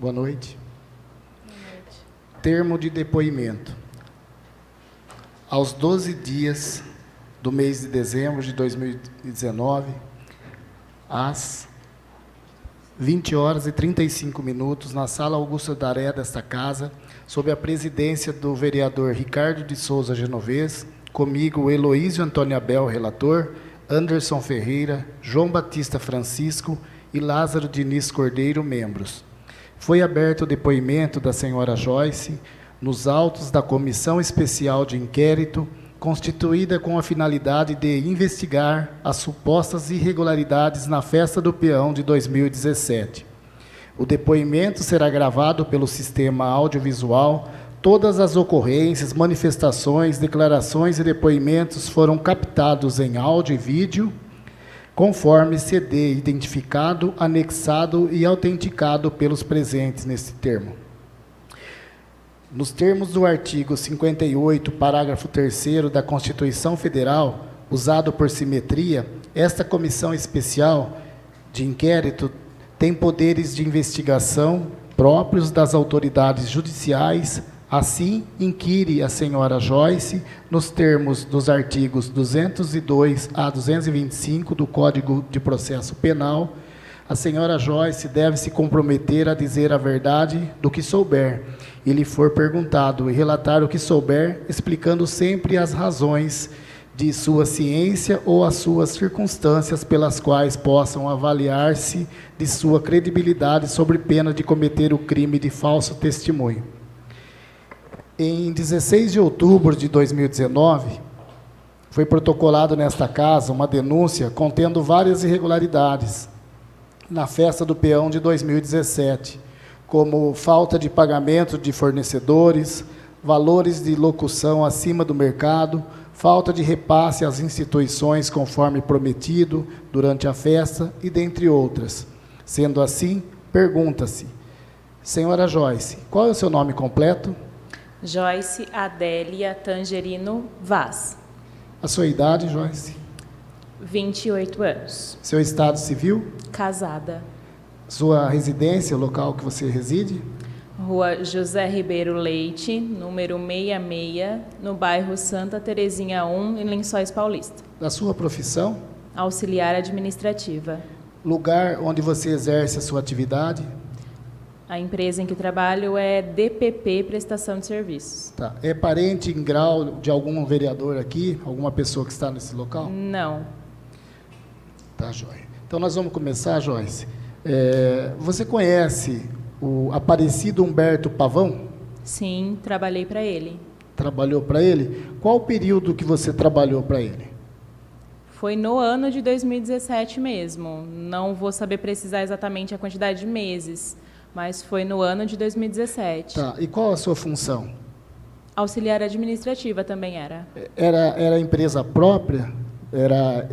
Boa noite. Termo de depoimento. Aos 12 dias do mês de dezembro de 2019, às 20 horas e 35 minutos, na Sala Augusto Daré desta Casa, sob a presidência do vereador Ricardo de Souza Genovez, comigo, Heloísio Antônio Abel, relator, Anderson Ferreira, João Batista Francisco e Lázaro Diniz Cordeiro, membros. Foi aberto o depoimento da senhora Joyce nos autos da Comissão Especial de Inquérito, constituída com a finalidade de investigar as supostas irregularidades na Festa do Peão de 2017. O depoimento será gravado pelo sistema audiovisual. Todas as ocorrências, manifestações, declarações e depoimentos foram captados em áudio e vídeo, conforme CD identificado, anexado e autenticado pelos presentes neste termo. Nos termos do artigo 58, parágrafo 3º da Constituição Federal, usado por simetria, esta comissão especial de inquérito tem poderes de investigação próprios das autoridades judiciais. Assim, inquire a senhora Joyce, nos termos dos artigos 202 a 225 do Código de Processo Penal, a senhora Joyce deve se comprometer a dizer a verdade do que souber, e lhe for perguntado, e relatar o que souber, explicando sempre as razões de sua ciência ou as suas circunstâncias pelas quais possam avaliar-se de sua credibilidade sob pena de cometer o crime de falso testemunho. Em 16 de outubro de 2019, foi protocolado nesta casa uma denúncia contendo várias irregularidades na Festa do Peão de 2017, como falta de pagamento de fornecedores, valores de locução acima do mercado, falta de repasse às instituições conforme prometido durante a festa e dentre outras. Sendo assim, pergunta-se: senhora Joyce, qual é o seu nome completo? Joyce Adélia Tangerino Vaz. A sua idade, Joyce? 28 anos. Seu estado civil? Casada. Sua residência, o local que você reside? Rua José Ribeiro Leite, número 66, no bairro Santa Terezinha 1, em Lençóis Paulista. Da sua profissão? Auxiliar administrativa. Lugar onde você exerce a sua atividade? A empresa em que trabalho é DPP Prestação de Serviços. Tá. É parente em grau de algum vereador aqui? Alguma pessoa que está nesse local? Não. Tá, joia. Então, nós vamos começar, Joyce. Você conhece o Aparecido Humberto Pavão? Sim, trabalhei para ele. Trabalhou para ele? Qual o período que você trabalhou para ele? Foi no ano de 2017 mesmo. Não vou saber precisar exatamente a quantidade de meses, mas foi no ano de 2017. Tá. E qual a sua função? Auxiliar administrativa também era. Era empresa própria?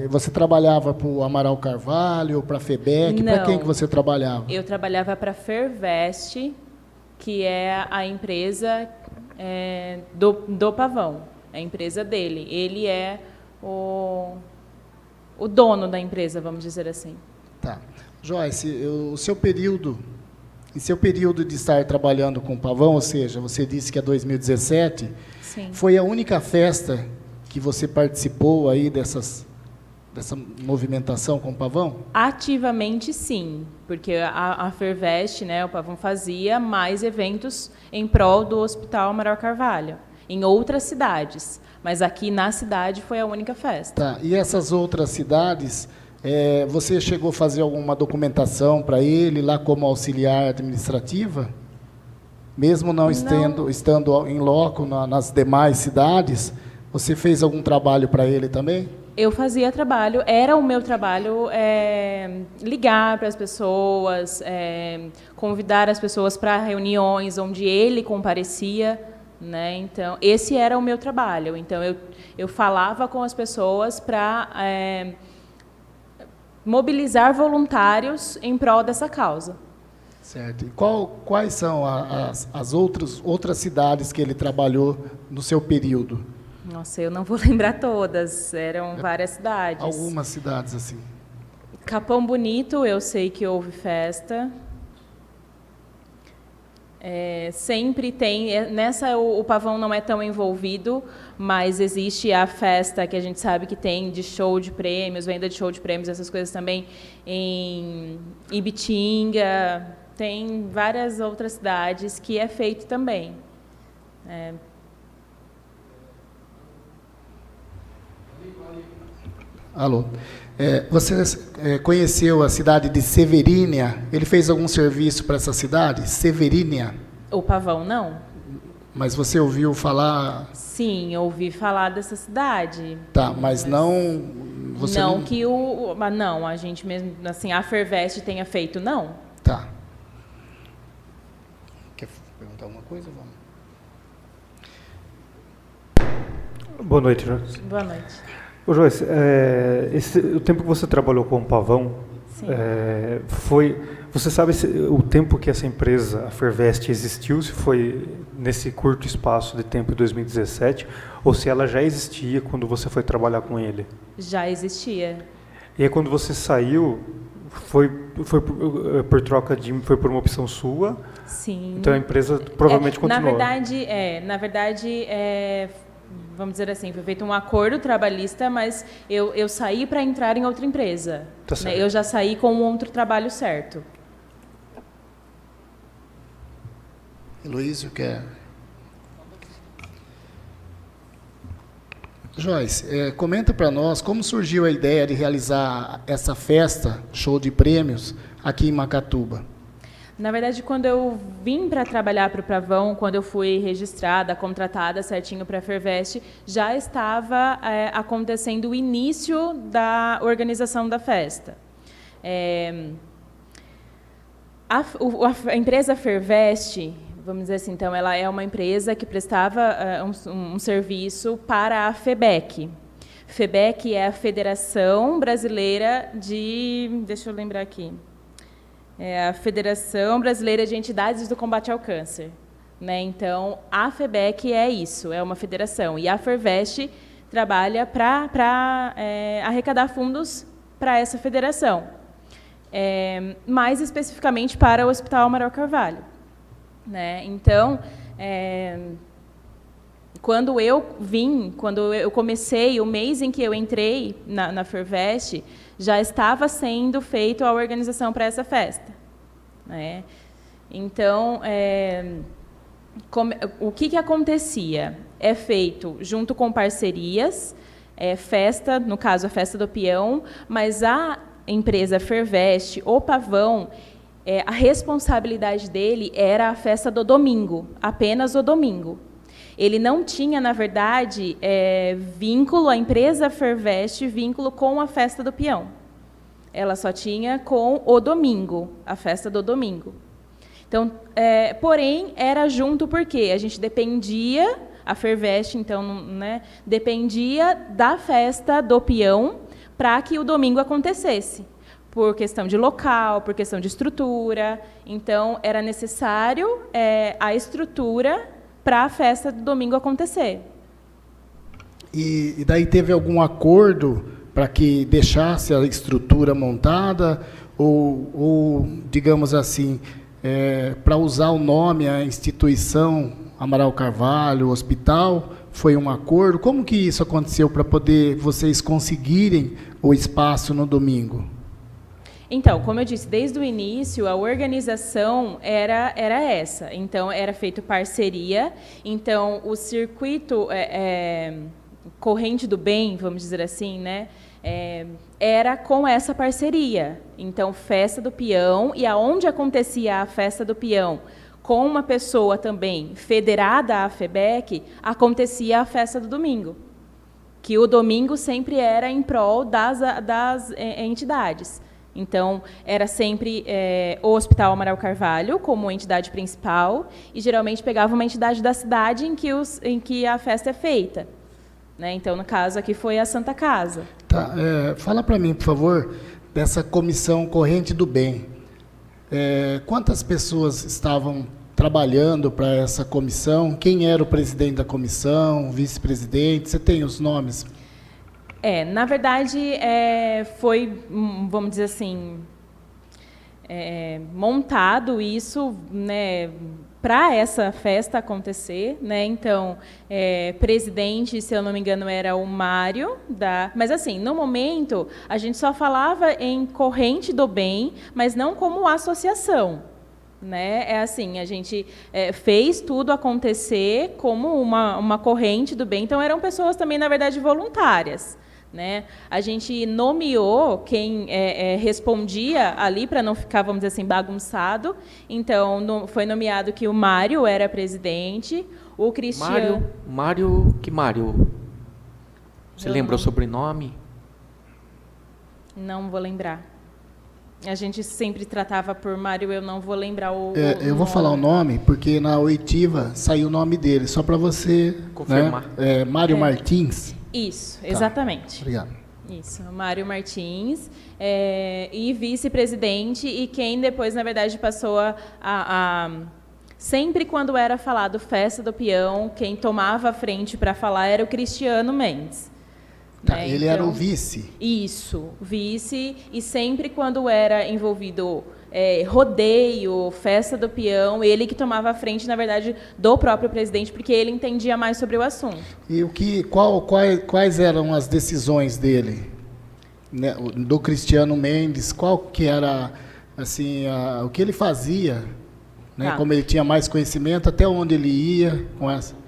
Você trabalhava para o Amaral Carvalho, para a FEBEC? Para quem que você trabalhava? Eu trabalhava para a Fervest, que é a empresa do Pavão. É a empresa dele. Ele é o dono da empresa, vamos dizer assim. Tá. Joyce, em seu período de estar trabalhando com o Pavão, ou seja, você disse que é 2017, sim, foi a única festa que você participou aí dessa movimentação com o Pavão? Ativamente, sim, porque a Fervest, né, o Pavão fazia mais eventos em prol do Hospital Amaral Carvalho, em outras cidades, mas aqui na cidade foi a única festa. Tá. E essas outras cidades, você chegou a fazer alguma documentação para ele lá como auxiliar administrativa? Mesmo não estando em loco nas demais cidades, você fez algum trabalho para ele também? Eu fazia trabalho, era o meu trabalho ligar para as pessoas, convidar as pessoas para reuniões onde ele comparecia, né? Então, esse era o meu trabalho. Então, eu falava com as pessoas para mobilizar voluntários em prol dessa causa. Certo. E quais são as outras cidades que ele trabalhou no seu período? Nossa, eu não vou lembrar todas, eram várias cidades. Algumas cidades, assim. Capão Bonito, eu sei que houve festa. Sempre tem, nessa o Pavão não é tão envolvido, mas existe a festa que a gente sabe que tem de show de prêmios, venda de show de prêmios, essas coisas também em Ibitinga, tem várias outras cidades que é feito também. Alô. Você conheceu a cidade de Severínia? Ele fez algum serviço para essa cidade? Severínia? O Pavão, não? Mas você ouviu falar... Sim, ouvi falar dessa cidade. Tá, mas não... Você não que o... Não, a gente mesmo, assim, a Fervest tenha feito, não. Tá. Quer perguntar alguma coisa? Vamos. Boa noite, Joyce. Boa noite. Ô, Joyce, o tempo que você trabalhou com o Pavão, você sabe o tempo que essa empresa, a Fervest, existiu, se foi nesse curto espaço de tempo, em 2017, ou se ela já existia quando você foi trabalhar com ele? Já existia. E aí, quando você saiu, foi por troca foi por uma opção sua? Sim. Então a empresa provavelmente continuou. Na verdade, vamos dizer assim, foi feito um acordo trabalhista, mas eu saí para entrar em outra empresa. Tá certo. Eu já saí com um outro trabalho certo. Heloísio quer... Joyce, comenta para nós como surgiu a ideia de realizar essa festa, show de prêmios, aqui em Macatuba. Na verdade, quando eu vim para trabalhar para o Pavão, quando eu fui registrada, contratada certinho para a Fervest, já estava acontecendo o início da organização da festa. A empresa Fervest, vamos dizer assim, então, ela é uma empresa que prestava um serviço para a FEBEC. FEBEC é a Federação Brasileira de... Deixa eu lembrar aqui. É a Federação Brasileira de Entidades do Combate ao Câncer. Né? Então, a FEBEC é isso, é uma federação. E a Fervest trabalha para arrecadar fundos para essa federação. Mais especificamente para o Hospital Amaral Carvalho. Né? Então, quando eu comecei, o mês em que eu entrei na Fervest, já estava sendo feita a organização para essa festa. Né? Então, o que acontecia? É feito junto com parcerias, festa, no caso a Festa do Peão, mas a empresa Fervest, o Pavão, a responsabilidade dele era a festa do domingo, apenas o domingo. Ele não tinha, na verdade, vínculo, a empresa Fervest, vínculo com a Festa do Peão. Ela só tinha com o domingo, a festa do domingo. Então, porém, era junto porque a gente dependia, a Fervest, então, né, dependia da Festa do Peão para que o domingo acontecesse. Por questão de local, por questão de estrutura. Então, era necessário a estrutura para a festa do domingo acontecer. E daí teve algum acordo para que deixasse a estrutura montada? Ou digamos assim, para usar o nome, a instituição Amaral Carvalho, o hospital, foi um acordo? Como que isso aconteceu para poder vocês conseguirem o espaço no domingo? Então, como eu disse, desde o início, a organização era essa. Então, era feito parceria. Então, o circuito corrente do bem, vamos dizer assim, né, era com essa parceria. Então, Festa do Peão, e aonde acontecia a Festa do Peão, com uma pessoa também federada à FEBEC, acontecia a Festa do Domingo. Que o domingo sempre era em prol das entidades. Então, era sempre o Hospital Amaral Carvalho como entidade principal e, geralmente, pegava uma entidade da cidade em que a festa é feita. Né? Então, no caso, aqui foi a Santa Casa. Tá, fala para mim, por favor, dessa comissão corrente do bem. Quantas pessoas estavam trabalhando para essa comissão? Quem era o presidente da comissão, o vice-presidente? Você tem os nomes? Na verdade, foi, vamos dizer assim, montado isso, né, para essa festa acontecer, né? Então, presidente, se eu não me engano, era o Mário. Mas, assim, no momento, a gente só falava em corrente do bem, mas não como associação. Né? É assim, a gente fez tudo acontecer como uma corrente do bem. Então, eram pessoas também, na verdade, voluntárias. Né? A gente nomeou quem respondia ali, para não ficar, vamos dizer assim, bagunçado. Então, foi nomeado que o Mário era presidente, o Cristiano... Mário? Você Eu lembra não- o sobrenome? Não vou lembrar. A gente sempre tratava por Mário, eu não vou lembrar o Eu vou falar o nome, porque na oitiva saiu o nome dele, só para você... Confirmar. Né? Mário Martins. Isso, exatamente. Obrigado. Isso, Mário Martins, e vice-presidente, e quem depois, na verdade, passou sempre quando era falado Festa do Peão, quem tomava a frente para falar era o Cristiano Mendes. Tá, né? ele era o Então, vice. Isso, vice, e sempre quando era envolvido rodeio, Festa do Peão, ele que tomava a frente, na verdade, do próprio presidente, porque ele entendia mais sobre o assunto. E quais eram as decisões dele, né, do Cristiano Mendes? Qual que era assim o que ele fazia, né, Tá. como ele tinha mais conhecimento, até onde ele ia com essa?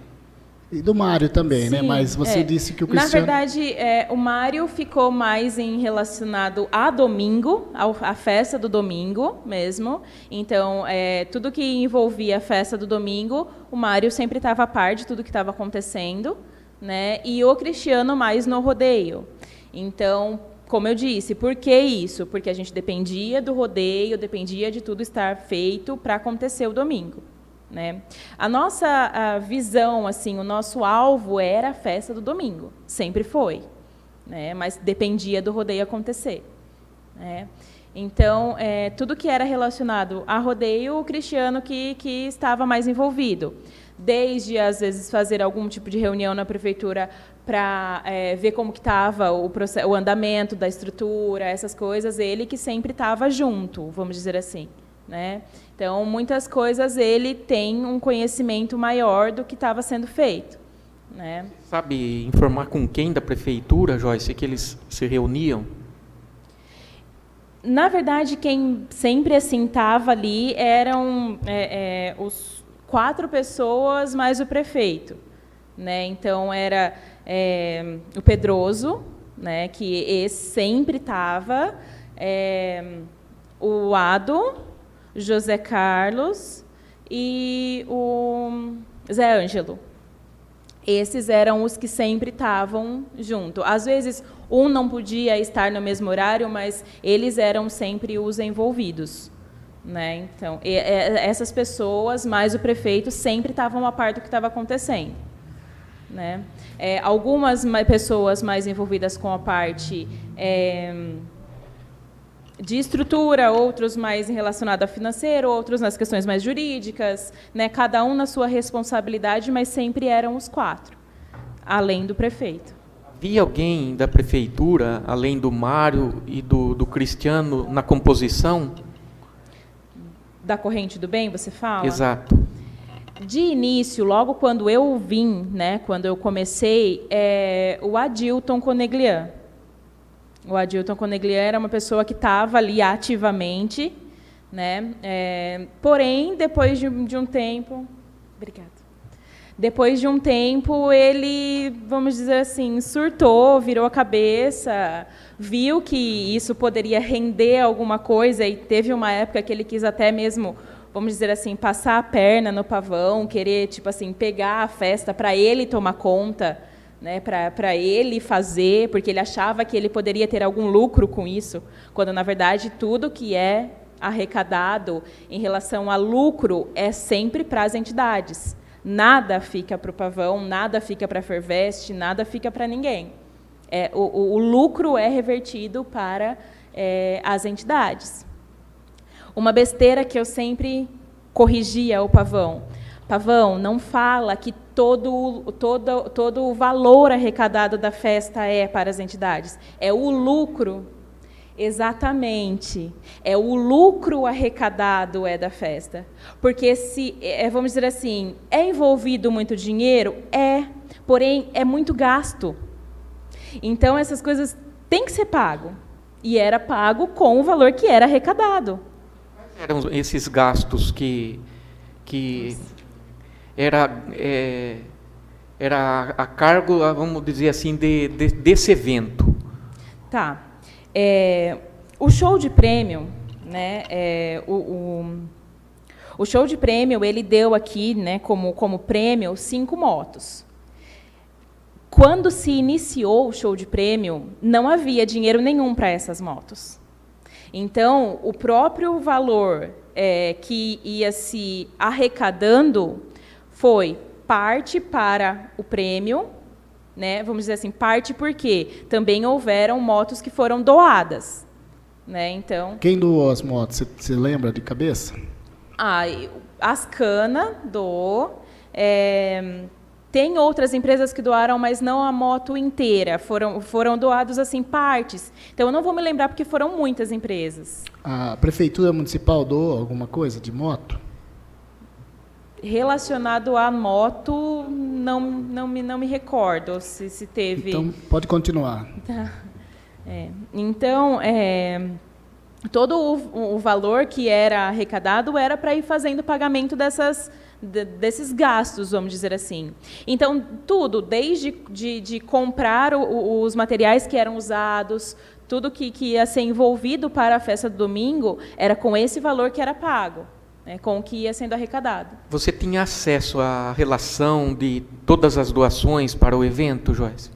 E do Mário também, né? Sim, Mas você disse que o Na Cristiano... verdade, o Mário ficou mais relacionado a domingo, à festa do domingo mesmo. Então, tudo que envolvia a festa do domingo, o Mário sempre estava a par de tudo que estava acontecendo, né? E o Cristiano mais no rodeio. Então, como eu disse, por que isso? Porque a gente dependia do rodeio, dependia de tudo estar feito para acontecer o domingo. Né? A nossa visão, assim, o nosso alvo era a festa do domingo, sempre foi, né? Mas dependia do rodeio acontecer. Né? Então, tudo que era relacionado a rodeio, o Cristiano que estava mais envolvido. Desde, às vezes, fazer algum tipo de reunião na prefeitura para ver como que estava o andamento da estrutura, essas coisas, ele que sempre estava junto, vamos dizer assim. Né? Então, muitas coisas ele tem um conhecimento maior do que estava sendo feito. Né? Sabe informar com quem da prefeitura, Joyce, que eles se reuniam? Na verdade, quem sempre assim estava ali eram os 4 pessoas mais o prefeito. Né? Então, era o Pedroso, né, que esse sempre estava, o Ado, José Carlos e o Zé Ângelo. Esses eram os que sempre estavam junto. Às vezes, um não podia estar no mesmo horário, mas eles eram sempre os envolvidos. Né? Então, essas pessoas, mais o prefeito, sempre estavam a par do que estava acontecendo. Né? Algumas pessoas mais envolvidas com a parte de estrutura, outros mais relacionados a financeiro, outros nas questões mais jurídicas, né? Cada um na sua responsabilidade, mas sempre eram os 4, além do prefeito. Havia alguém da prefeitura, além do Mário e do Cristiano, na composição? Da corrente do bem, você fala? Exato. De início, logo quando eu vim, né, quando eu comecei, o Adilton Coneglian. O Adilton Coneglian era uma pessoa que estava ali ativamente, né? Porém, depois de um tempo... Obrigada. Depois de um tempo, ele, vamos dizer assim, surtou, virou a cabeça, viu que isso poderia render alguma coisa, e teve uma época que ele quis até mesmo, vamos dizer assim, passar a perna no pavão, querer, tipo assim, pegar a festa para ele tomar conta, né, para ele fazer, porque ele achava que ele poderia ter algum lucro com isso, quando, na verdade, tudo que é arrecadado em relação a lucro é sempre para as entidades. Nada fica para o pavão, nada fica para a Fervest, nada fica para ninguém. O lucro é revertido para as entidades. Uma besteira que eu sempre corrigia o Pavão. Pavão, não fala que todo o valor arrecadado da festa é para as entidades. É o lucro. Exatamente. É o lucro arrecadado é da festa. Porque se, vamos dizer assim, é envolvido muito dinheiro? É, porém é muito gasto. Então essas coisas têm que ser pago. E era pago com o valor que era arrecadado. Eram esses gastos que era a cargo, vamos dizer assim, desse evento. Tá. O show de prêmio, né? O show de prêmio ele deu aqui, né, como prêmio 5 motos. Quando se iniciou o show de prêmio, não havia dinheiro nenhum para essas motos. Então, o próprio valor que ia se arrecadando foi parte para o prêmio, né? Vamos dizer assim, parte porque também houveram motos que foram doadas, né? Então, Quem doou as motos? Você lembra de cabeça? as Ascana doou. Tem outras empresas que doaram, mas não a moto inteira. Foram doados assim partes. Então eu não vou me lembrar porque foram muitas empresas. A prefeitura municipal doou alguma coisa de moto? Relacionado à moto, não me recordo se teve. Então, pode continuar. Então, todo o valor que era arrecadado era para ir fazendo o pagamento desses gastos, vamos dizer assim. Então, tudo, desde de comprar os materiais que eram usados, tudo que ia ser envolvido para a festa do domingo, era com esse valor que era pago, né, com o que ia sendo arrecadado. Você tinha acesso à relação de todas as doações para o evento, Joyce?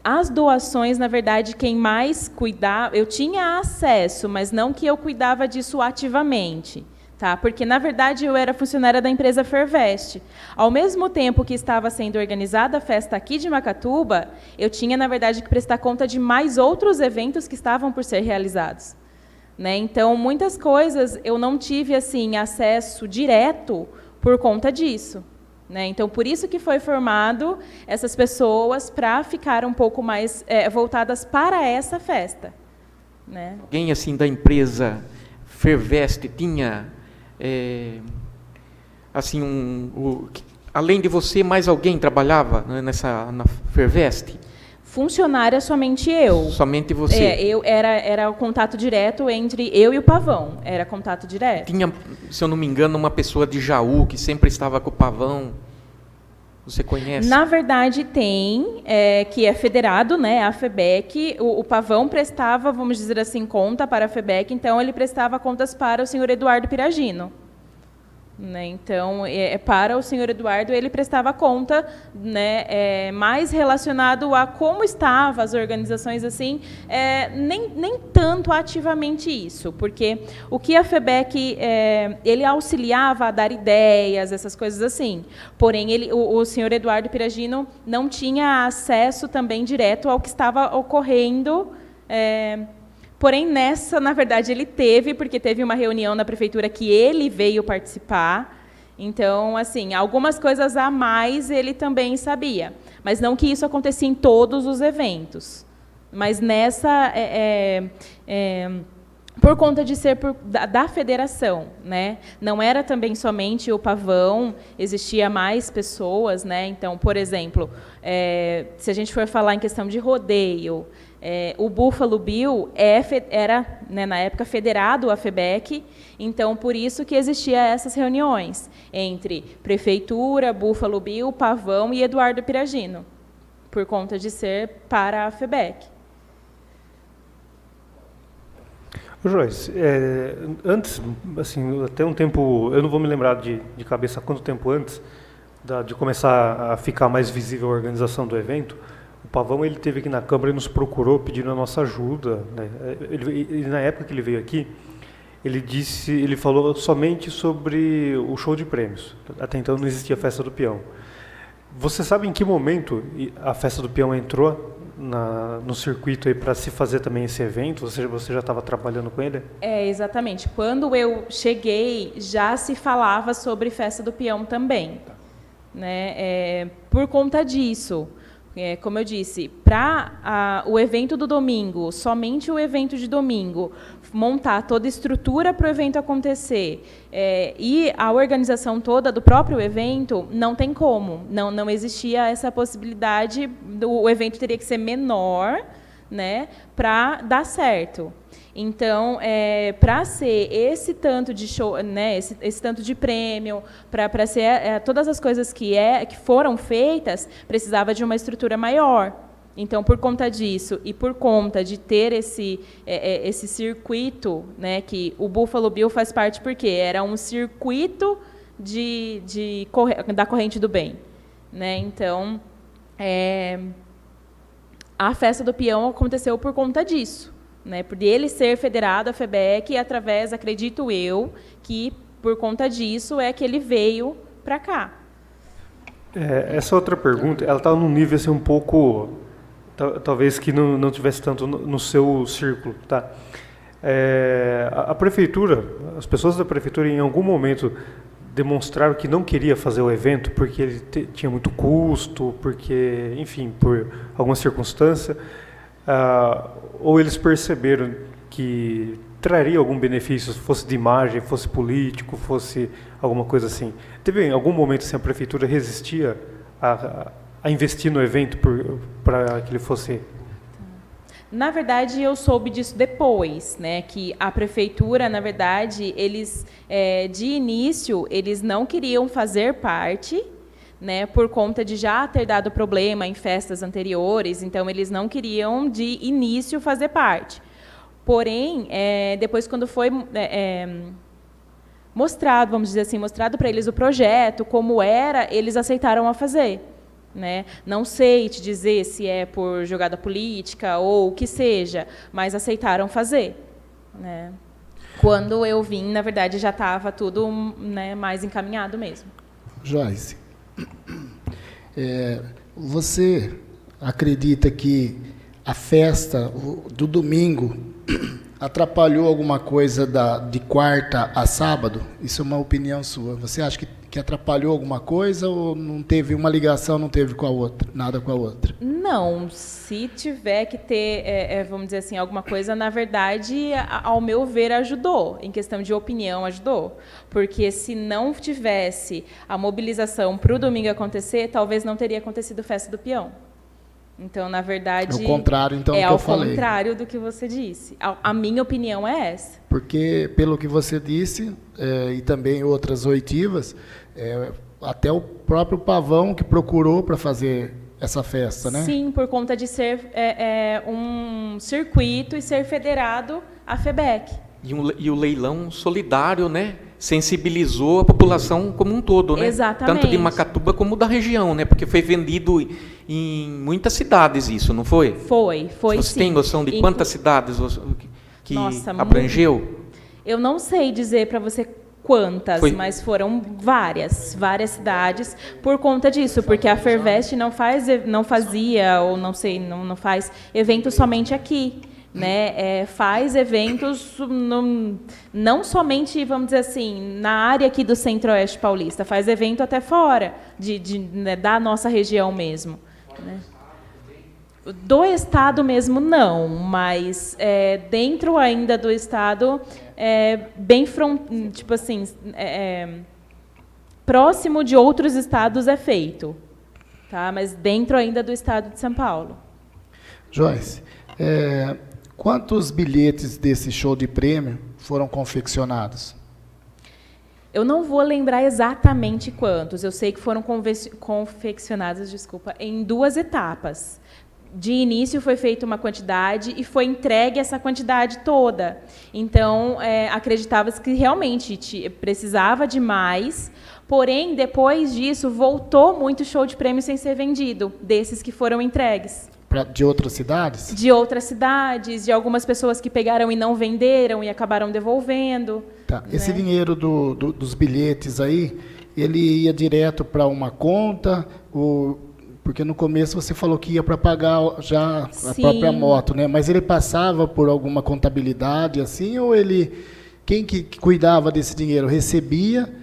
As doações, na verdade, quem mais cuidava, eu tinha acesso, mas não que eu cuidava disso ativamente, tá? Porque, na verdade, eu era funcionária da empresa Fervest. Ao mesmo tempo que estava sendo organizada a festa aqui de Macatuba, eu tinha, na verdade, que prestar conta de mais outros eventos que estavam por ser realizados, né? Então, muitas coisas eu não tive assim acesso direto por conta disso. Né? Então, por isso que foi formado essas pessoas para ficar um pouco mais voltadas para essa festa. Né? Alguém assim da empresa Fervest tinha, assim, além de você, mais alguém trabalhava, né, na Fervest? Funcionária somente eu. Somente você? Eu era o contato direto entre eu e o Pavão. Era contato direto. Tinha, se eu não me engano, uma pessoa de Jaú que sempre estava com o Pavão. Você conhece? Na verdade, tem, que é federado, né, a FEBEC. O Pavão prestava, vamos dizer assim, conta para a FEBEC, então ele prestava contas para o senhor Eduardo Piragino. Né? Então, para o senhor Eduardo, ele prestava conta, né, mais relacionado a como estavam as organizações, assim, nem tanto ativamente isso, porque o que a FEBEC, ele auxiliava a dar ideias, essas coisas assim, porém, o senhor Eduardo Piragino não tinha acesso também direto ao que estava ocorrendo. Porém, nessa, na verdade, ele teve, porque teve uma reunião na prefeitura que ele veio participar. Então, assim, algumas coisas a mais ele também sabia. Mas não que isso acontecia em todos os eventos. Mas nessa, por conta de ser da federação, né? Não era também somente o Pavão, existia mais pessoas, né? Então, por exemplo, se a gente for falar em questão de rodeio, o Buffalo Bill era, né, na época, federado à FEBEC, então, por isso que existia essas reuniões entre Prefeitura, Buffalo Bill, Pavão e Eduardo Piragino, por conta de ser para a FEBEC. Joyce, antes, assim, até um tempo, eu não vou me lembrar de cabeça quanto tempo antes de começar a ficar mais visível a organização do evento, o Pavão ele esteve aqui na Câmara e nos procurou pedindo a nossa ajuda. Né? Ele, na época que ele veio aqui, ele falou somente sobre o show de prêmios. Até então não existia a Festa do Peão. Você sabe em que momento a Festa do Peão entrou no circuito para se fazer também esse evento? Você já estava trabalhando com ele? Exatamente. Quando eu cheguei, já se falava sobre Festa do Peão também. Né? Por conta disso. Como eu disse, para o evento do domingo, somente o evento de domingo, montar toda a estrutura para o evento acontecer, e a organização toda do próprio evento, não tem como. Não existia essa possibilidade, o evento teria que ser menor, né, para dar certo. Então, para ser esse tanto de show, né, esse tanto de prêmio, para ser todas as coisas que foram feitas, precisava de uma estrutura maior. Então, por conta disso e por conta de ter esse circuito, né, que o Buffalo Bill faz parte, porque era um circuito da corrente do bem, né? Então, a festa do peão aconteceu por conta disso, né, por ele ser federado à FEBEC, e através, acredito eu, que por conta disso é que ele veio para cá. Essa outra pergunta, ela está num nível assim, um pouco, talvez que não tivesse tanto no seu círculo, tá? A prefeitura, as pessoas da prefeitura, em algum momento demonstraram que não queria fazer o evento porque ele tinha muito custo, porque, enfim, por alguma circunstância. Ou eles perceberam que traria algum benefício, fosse de imagem, fosse político, fosse alguma coisa assim. Teve em algum momento assim, a prefeitura resistia a investir no evento para que ele fosse... Na verdade, eu soube disso depois, né, que a prefeitura, na verdade, eles, de início, eles não queriam fazer parte, né, por conta de já ter dado problema em festas anteriores, então eles não queriam de início fazer parte. Porém, depois quando foi mostrado, vamos dizer assim, mostrado para eles o projeto, como era, eles aceitaram a fazer, né? Não sei te dizer se é por jogada política ou o que seja, mas aceitaram fazer, né? Quando eu vim, na verdade, já estava tudo, né, mais encaminhado mesmo. Joyce, você acredita que a festa do domingo atrapalhou alguma coisa de quarta a sábado? Isso é uma opinião sua. Você acha que atrapalhou alguma coisa ou não teve uma ligação, não teve com a outra, nada com a outra? Não, se tiver que ter, vamos dizer assim, alguma coisa, na verdade, ao meu ver, ajudou. Em questão de opinião, ajudou. Porque se não tivesse a mobilização para o domingo acontecer, talvez não teria acontecido Festa do Peão. Então, na verdade, é o contrário, então, do que eu falei. É ao contrário do que você disse. A minha opinião é essa. Porque, pelo que você disse, e também outras oitivas, até o próprio Pavão que procurou para fazer essa festa, né? Sim, por conta de ser um circuito e ser federado à FEBEC. E o leilão solidário, né? Sensibilizou a população como um todo, né? Exatamente. Tanto de Macatuba como da região, né? Porque foi vendido em muitas cidades isso, não foi? Foi Você sim. tem noção de quantas cidades que Nossa, abrangeu? Eu não sei dizer para você quantas, mas foram várias cidades por conta disso, porque a Fervest não fazia, ou não sei, não faz evento somente aqui. Né, faz eventos não somente, vamos dizer assim, na área aqui do Centro-Oeste Paulista, faz evento até fora né, da nossa região mesmo. Né? Do estado mesmo não, mas dentro ainda do estado, bem tipo assim, próximo de outros estados é feito, tá? Mas dentro ainda do estado de São Paulo. Joyce, quantos bilhetes desse show de prêmio foram confeccionados? Eu não vou lembrar exatamente quantos. Eu sei que foram confeccionados, em 2 etapas. De início foi feita uma quantidade e foi entregue essa quantidade toda. Então, acreditava-se que realmente precisava de mais, porém, depois disso, voltou muito show de prêmio sem ser vendido, desses que foram entregues. De outras cidades? De outras cidades, de algumas pessoas que pegaram e não venderam e acabaram devolvendo. Tá. Né? Esse dinheiro dos bilhetes aí, ele ia direto para uma conta? Porque no começo você falou que ia para pagar já a própria moto, né? Mas ele passava por alguma contabilidade assim, ou quem que cuidava desse dinheiro recebia,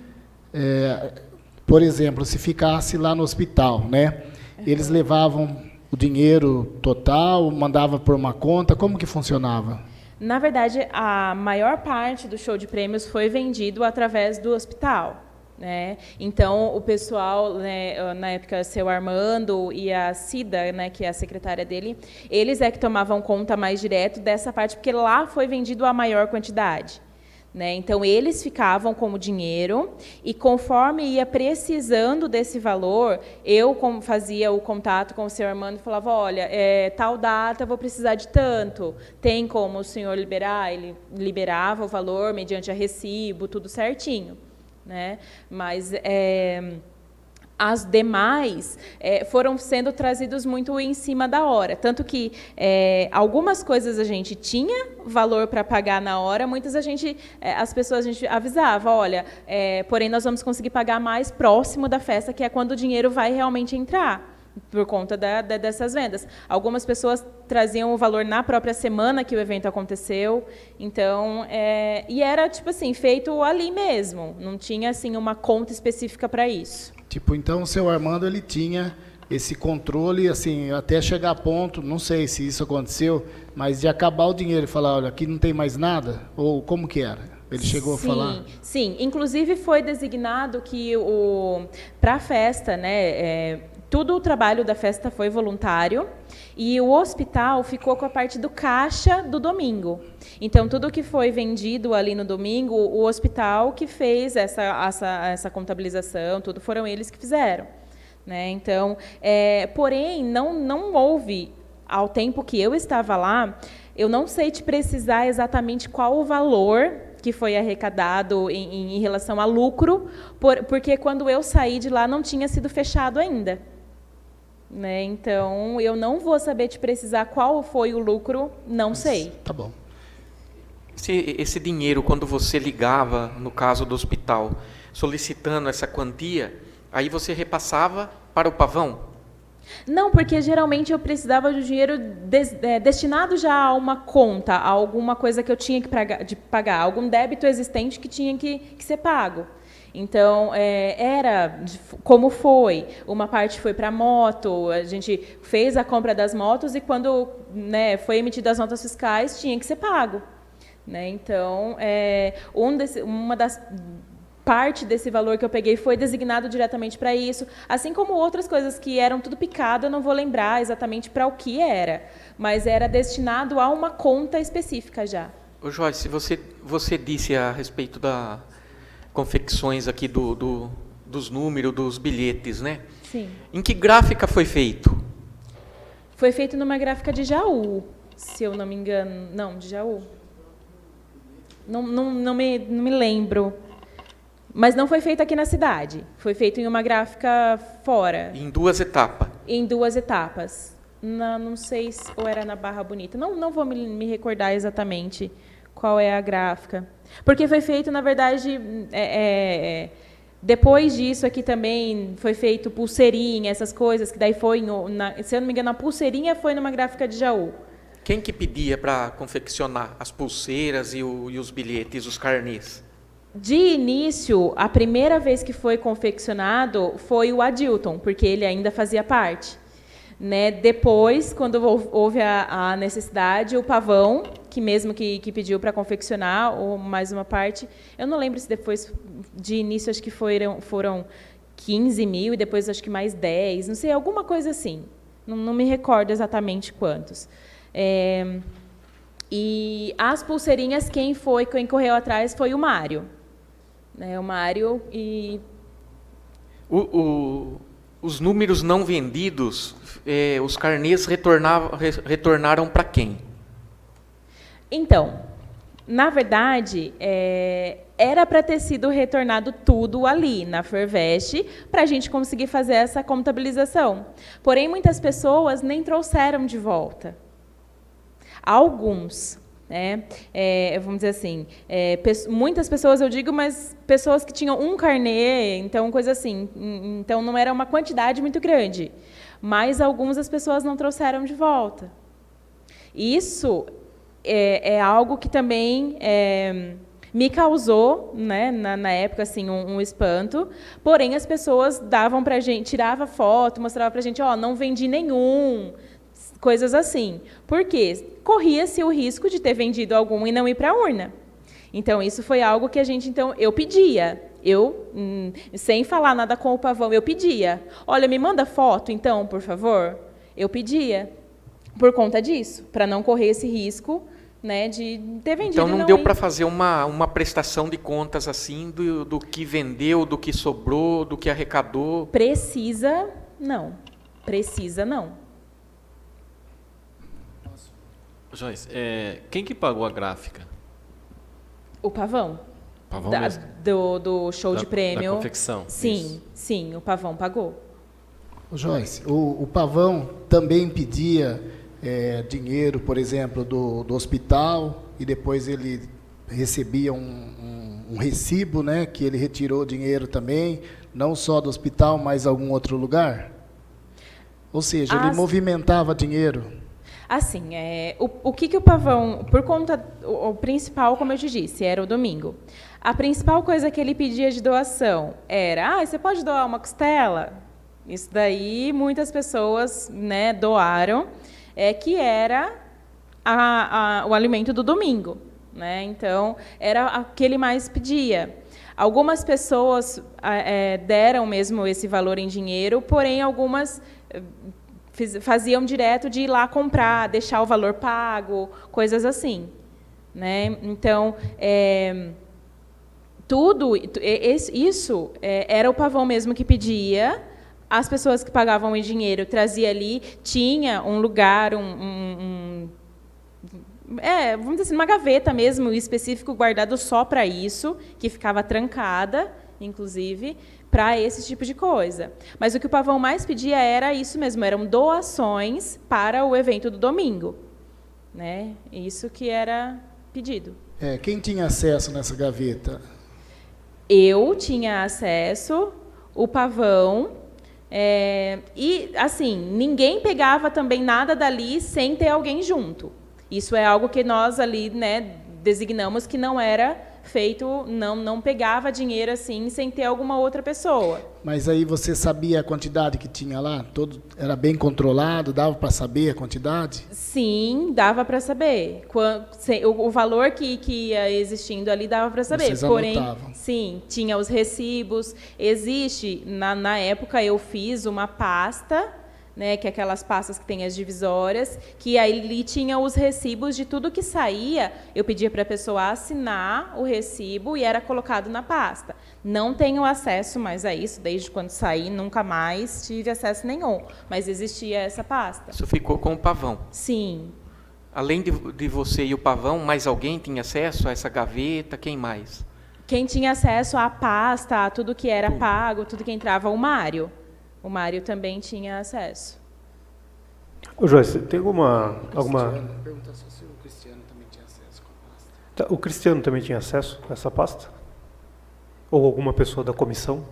por exemplo, se ficasse lá no hospital, né? Eles levavam o dinheiro total, mandava por uma conta? Como que funcionava? Na verdade, a maior parte do show de prêmios foi vendido através do hospital, né? Então, o pessoal, né, na época, seu Armando e a Cida, né, que é a secretária dele, eles é que tomavam conta mais direto dessa parte, porque lá foi vendido a maior quantidade. Né? Então, eles ficavam com o dinheiro e, conforme ia precisando desse valor, eu fazia o contato com o senhor Armando e falava, olha, tal data eu vou precisar de tanto, tem como o senhor liberar? Ele liberava o valor mediante a recibo, tudo certinho. Né? Mas as demais foram sendo trazidos muito em cima da hora. Tanto que algumas coisas a gente tinha valor para pagar na hora, muitas as pessoas a gente avisava, olha, porém nós vamos conseguir pagar mais próximo da festa, que é quando o dinheiro vai realmente entrar, por conta dessas vendas. Algumas pessoas traziam o valor na própria semana que o evento aconteceu, então, e era tipo assim, feito ali mesmo, não tinha assim uma conta específica para isso. Tipo, então o seu Armando ele tinha esse controle, assim, até chegar a ponto, não sei se isso aconteceu, mas de acabar o dinheiro e falar, olha, aqui não tem mais nada? Ou como que era? Ele chegou a falar? Sim, inclusive foi designado que para a festa, né, todo o trabalho da festa foi voluntário e o hospital ficou com a parte do caixa do domingo. Então, tudo que foi vendido ali no domingo, o hospital que fez essa contabilização, tudo foram eles que fizeram. Né? Então, porém, não houve, ao tempo que eu estava lá, eu não sei te precisar exatamente qual o valor que foi arrecadado em relação a lucro, porque quando eu saí de lá não tinha sido fechado ainda. Né? Então, eu não vou saber te precisar qual foi o lucro, não sei. Tá bom. Esse dinheiro, quando você ligava, no caso do hospital, solicitando essa quantia, aí você repassava para o pavão? Não, porque geralmente eu precisava do dinheiro destinado já a uma conta, a alguma coisa que eu tinha que pagar, algum débito existente que tinha que ser pago. Então, era como foi. Uma parte foi para a moto, a gente fez a compra das motos e quando, né, foi emitidas as notas fiscais, tinha que ser pago. Né? Então, uma das parte desse valor que eu peguei foi designado diretamente para isso, assim como outras coisas que eram tudo picado, eu não vou lembrar exatamente para o que era, mas era destinado a uma conta específica já. Ô Joyce, você disse a respeito da confecções aqui dos números, dos bilhetes, né? Sim. Em que gráfica foi feito? Foi feito numa gráfica de Jaú, se eu não me engano. Não, de Jaú. Não me lembro. Mas não foi feito aqui na cidade. Foi feito em uma gráfica fora. Em 2 etapas? Em 2 etapas. Não sei se ou era na Barra Bonita. Não vou me recordar exatamente qual é a gráfica. Porque foi feito, na verdade, depois disso aqui também foi feito pulseirinha, essas coisas, que daí foi, se eu não me engano, a pulseirinha foi numa gráfica de Jaú. Quem que pedia para confeccionar as pulseiras e os bilhetes, os carnês? De início, a primeira vez que foi confeccionado foi o Adilton, porque ele ainda fazia parte. Né? Depois, quando houve a necessidade, o Pavão, que mesmo que pediu para confeccionar, ou mais uma parte, eu não lembro se depois, de início, acho que foram 15 mil, e depois acho que mais 10, não sei, alguma coisa assim. Não me recordo exatamente quantos. E as pulseirinhas, quem correu atrás foi o Mário. Né? O Mário e... Os números não vendidos, os carnês retornaram para quem? Então, na verdade, era para ter sido retornado tudo ali, na Fervest, para a gente conseguir fazer essa contabilização. Porém, muitas pessoas nem trouxeram de volta. Alguns, né? Vamos dizer assim, muitas pessoas, eu digo, mas pessoas que tinham um carnê, então coisa assim, então não era uma quantidade muito grande, mas algumas as pessoas não trouxeram de volta. Isso é algo que também Me causou, né, na época, assim, um espanto. Porém, as pessoas davam para a gente, tirava foto, mostrava para a gente, não vendi nenhum, coisas assim. Por quê? Corria-se o risco de ter vendido algum e não ir para a urna. Então, isso foi algo que eu pedia. Sem falar nada com o pavão, eu pedia. Olha, me manda foto, então, por favor. Eu pedia. Por conta disso, para não correr esse risco, né, de ter vendido. Então não deu para fazer uma prestação de contas assim do que vendeu, do que sobrou, do que arrecadou? Precisa não. Joyce, quem que pagou a gráfica? O pavão. Pavão mesmo? Do show de prêmio. Da confecção. Sim, o pavão pagou. Joyce, o pavão também pedia dinheiro, por exemplo, do hospital, e depois ele recebia um recibo, né, que ele retirou dinheiro também, não só do hospital, mas algum outro lugar? Ou seja, ele movimentava dinheiro? Assim, o que o pavão, por conta, o principal, como eu te disse, era o domingo. A principal coisa que ele pedia de doação era, você pode doar uma costela? Isso daí muitas pessoas, né, doaram, que era o alimento do domingo, né? Então, era o que ele mais pedia. Algumas pessoas deram mesmo esse valor em dinheiro, porém algumas faziam direto de ir lá comprar, deixar o valor pago, coisas assim, né? Então, isso era o pavão mesmo que pedia. As pessoas que pagavam em dinheiro trazia ali, tinha um lugar, vamos dizer assim, uma gaveta mesmo, específico, guardado só para isso, que ficava trancada, inclusive, para esse tipo de coisa. Mas o que o pavão mais pedia era isso mesmo, eram doações para o evento do domingo, né? Isso que era pedido. Quem tinha acesso nessa gaveta? Eu tinha acesso, o pavão, e, assim, ninguém pegava também nada dali sem ter alguém junto. Isso é algo que nós ali, né, designamos que não era feito, não pegava dinheiro assim sem ter alguma outra pessoa. Mas aí você sabia a quantidade que tinha lá? Era bem controlado? Dava para saber a quantidade? Sim, dava para saber. O valor que ia existindo ali dava para saber. Vocês Porém, anotavam. sim, tinha os recibos. Existe, na época eu fiz uma pasta, né, que é aquelas pastas que tem as divisórias, que aí tinha os recibos de tudo que saía. Eu pedia para a pessoa assinar o recibo e era colocado na pasta. Não tenho acesso mais a isso, desde quando saí, nunca mais tive acesso nenhum, mas existia essa pasta. Isso ficou com o pavão? Sim. Além de você e o pavão, mais alguém tinha acesso a essa gaveta? Quem mais? Quem tinha acesso à pasta, a tudo que era pago, tudo que entrava, o Mário. O Mário também tinha acesso. Ô, Joyce, tem alguma... Pergunta só se o Cristiano também tinha acesso com a pasta. O Cristiano também tinha acesso a essa pasta? Ou alguma pessoa da comissão?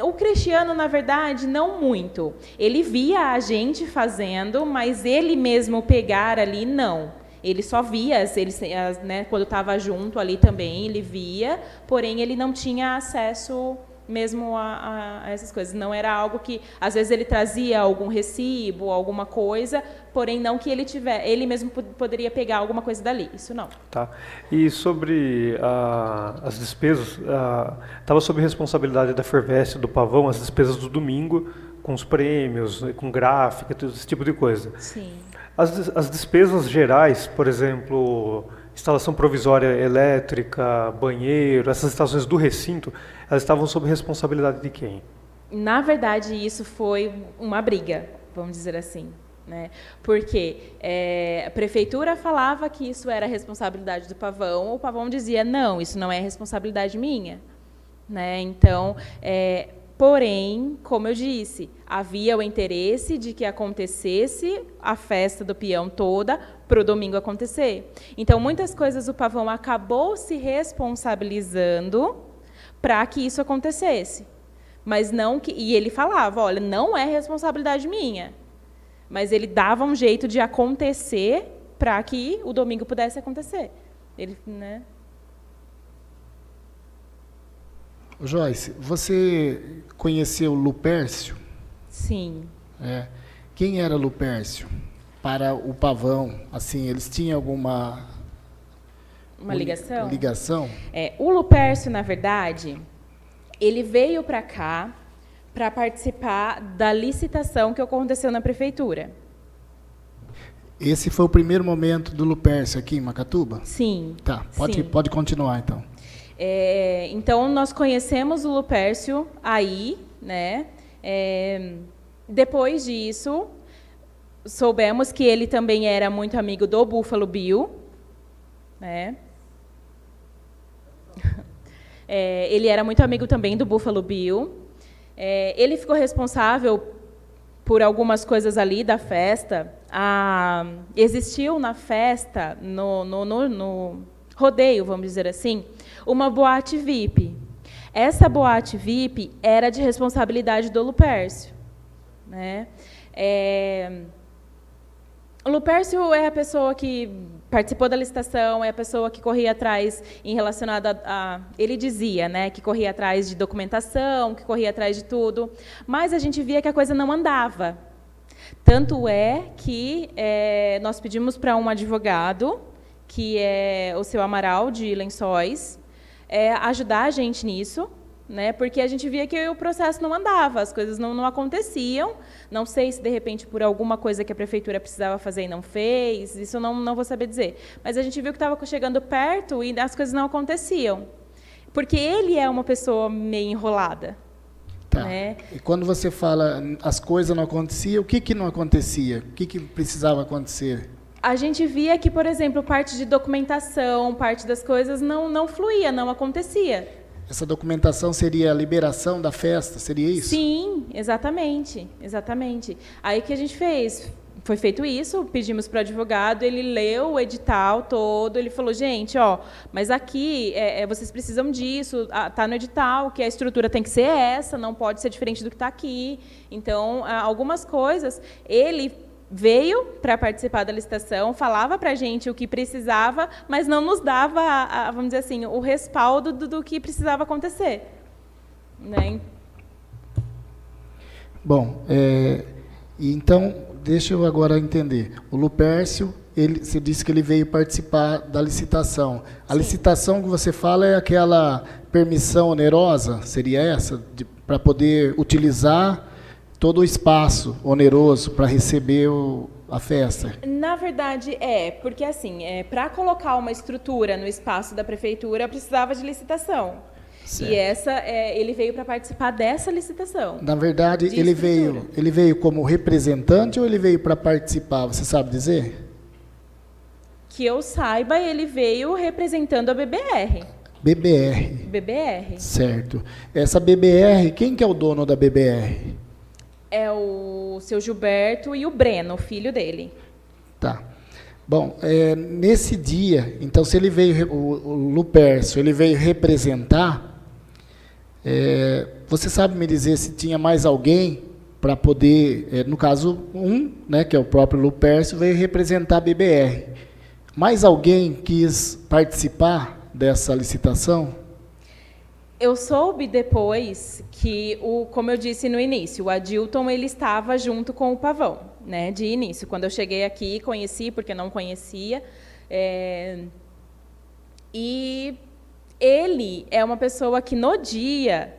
O Cristiano, na verdade, não muito. Ele via a gente fazendo, mas ele mesmo pegar ali, não. Ele só via, né, quando estava junto ali também, ele via, porém ele não tinha acesso mesmo a essas coisas. Não era algo que, às vezes, ele trazia algum recibo, alguma coisa, porém não que ele mesmo poderia pegar alguma coisa dali. Isso não. Tá. E sobre as despesas, estava sob responsabilidade da Fervestre, do Pavão, as despesas do domingo, com os prêmios, com gráfica, todo esse tipo de coisa. Sim. As despesas gerais, por exemplo, instalação provisória elétrica, banheiro, essas instalações do recinto, elas estavam sob responsabilidade de quem? Na verdade, isso foi uma briga, vamos dizer assim, né? Porque a prefeitura falava que isso era responsabilidade do Pavão, o Pavão dizia, não, isso não é responsabilidade minha, né? Então, porém, como eu disse, havia o interesse de que acontecesse a festa do peão toda para o domingo acontecer. Então, muitas coisas o Pavão acabou se responsabilizando para que isso acontecesse. Mas não que... E ele falava, olha, não é responsabilidade minha. Mas ele dava um jeito de acontecer para que o domingo pudesse acontecer. Ele, né? Joyce, você conheceu Lupércio? Sim. É. Quem era Lupércio para o Pavão? Assim, eles tinham alguma Uma ligação? ligação? O Lupércio, na verdade, ele veio para cá para participar da licitação que aconteceu na prefeitura. Esse foi o primeiro momento do Lupércio aqui em Macatuba? Sim. Tá, sim. pode continuar então. Então, nós conhecemos o Lupércio aí, né? Depois disso, soubemos que ele também era muito amigo do Buffalo Bill, né? Ele era muito amigo também do Buffalo Bill. Ele ficou responsável por algumas coisas ali da festa. Existiu na festa, no rodeio, vamos dizer assim, uma boate VIP. Essa boate VIP era de responsabilidade do Lupércio, né? O Lupércio é a pessoa que participou da licitação, é a pessoa que corria atrás em relacionada a... Ele dizia, né, que corria atrás de documentação, que corria atrás de tudo, mas a gente via que a coisa não andava. Tanto é que nós pedimos para um advogado, que é o seu Amaral, de Lençóis, ajudar a gente nisso, né, porque a gente via que o processo não andava, as coisas não aconteciam. Não sei se, de repente, por alguma coisa que a prefeitura precisava fazer e não fez, isso eu não vou saber dizer. Mas a gente viu que estava chegando perto e as coisas não aconteciam. Porque ele é uma pessoa meio enrolada. Tá. Né? E quando você fala as coisas não aconteciam, o que não acontecia? O que precisava acontecer? A gente via que, por exemplo, parte de documentação, parte das coisas não fluía, não acontecia. Essa documentação seria a liberação da festa, seria isso? Sim, exatamente, exatamente. Aí que a gente fez? Foi feito isso, pedimos para o advogado, ele leu o edital todo, ele falou, gente, mas aqui vocês precisam disso, está no edital, que a estrutura tem que ser essa, não pode ser diferente do que está aqui. Então, algumas coisas, ele veio para participar da licitação, falava para a gente o que precisava, mas não nos dava, vamos dizer assim, o respaldo do que precisava acontecer. Né? Bom, então, deixa eu agora entender. O Lupércio, você disse que ele veio participar da licitação. A Sim. licitação que você fala é aquela permissão onerosa? Seria essa? Para poder utilizar todo o espaço oneroso para receber a festa? Na verdade, porque assim, para colocar uma estrutura no espaço da prefeitura, precisava de licitação. Certo. E ele veio para participar dessa licitação. Na verdade, de ele estrutura. veio como representante ou ele veio para participar? Você sabe dizer? Que eu saiba, ele veio representando a BBR. BBR. BBR. Certo. Essa BBR, quem que é o dono da BBR? É o seu Gilberto e o Breno, o filho dele. Tá. Bom, nesse dia, então, se ele veio, o Lupércio, ele veio representar, você sabe me dizer se tinha mais alguém para poder, no caso, né, que é o próprio Lupércio, veio representar a BBR. Mais alguém quis participar dessa licitação? Eu soube depois que, como eu disse no início, o Adilton ele estava junto com o Pavão, né, de início. Quando eu cheguei aqui, conheci, porque não conhecia. E ele é uma pessoa que, no dia,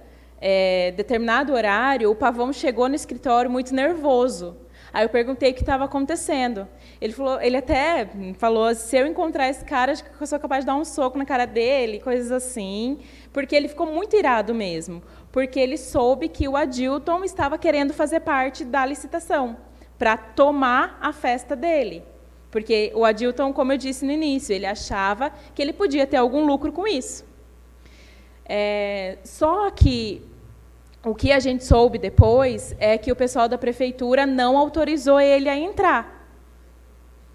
determinado horário, o Pavão chegou no escritório muito nervoso. Aí eu perguntei o que estava acontecendo. Ele até falou, se eu encontrar esse cara, acho que eu sou capaz de dar um soco na cara dele, coisas assim, porque ele ficou muito irado mesmo, porque ele soube que o Adilton estava querendo fazer parte da licitação, para tomar a festa dele. Porque o Adilton, como eu disse no início, ele achava que ele podia ter algum lucro com isso. Só que o que a gente soube depois é que o pessoal da prefeitura não autorizou ele a entrar.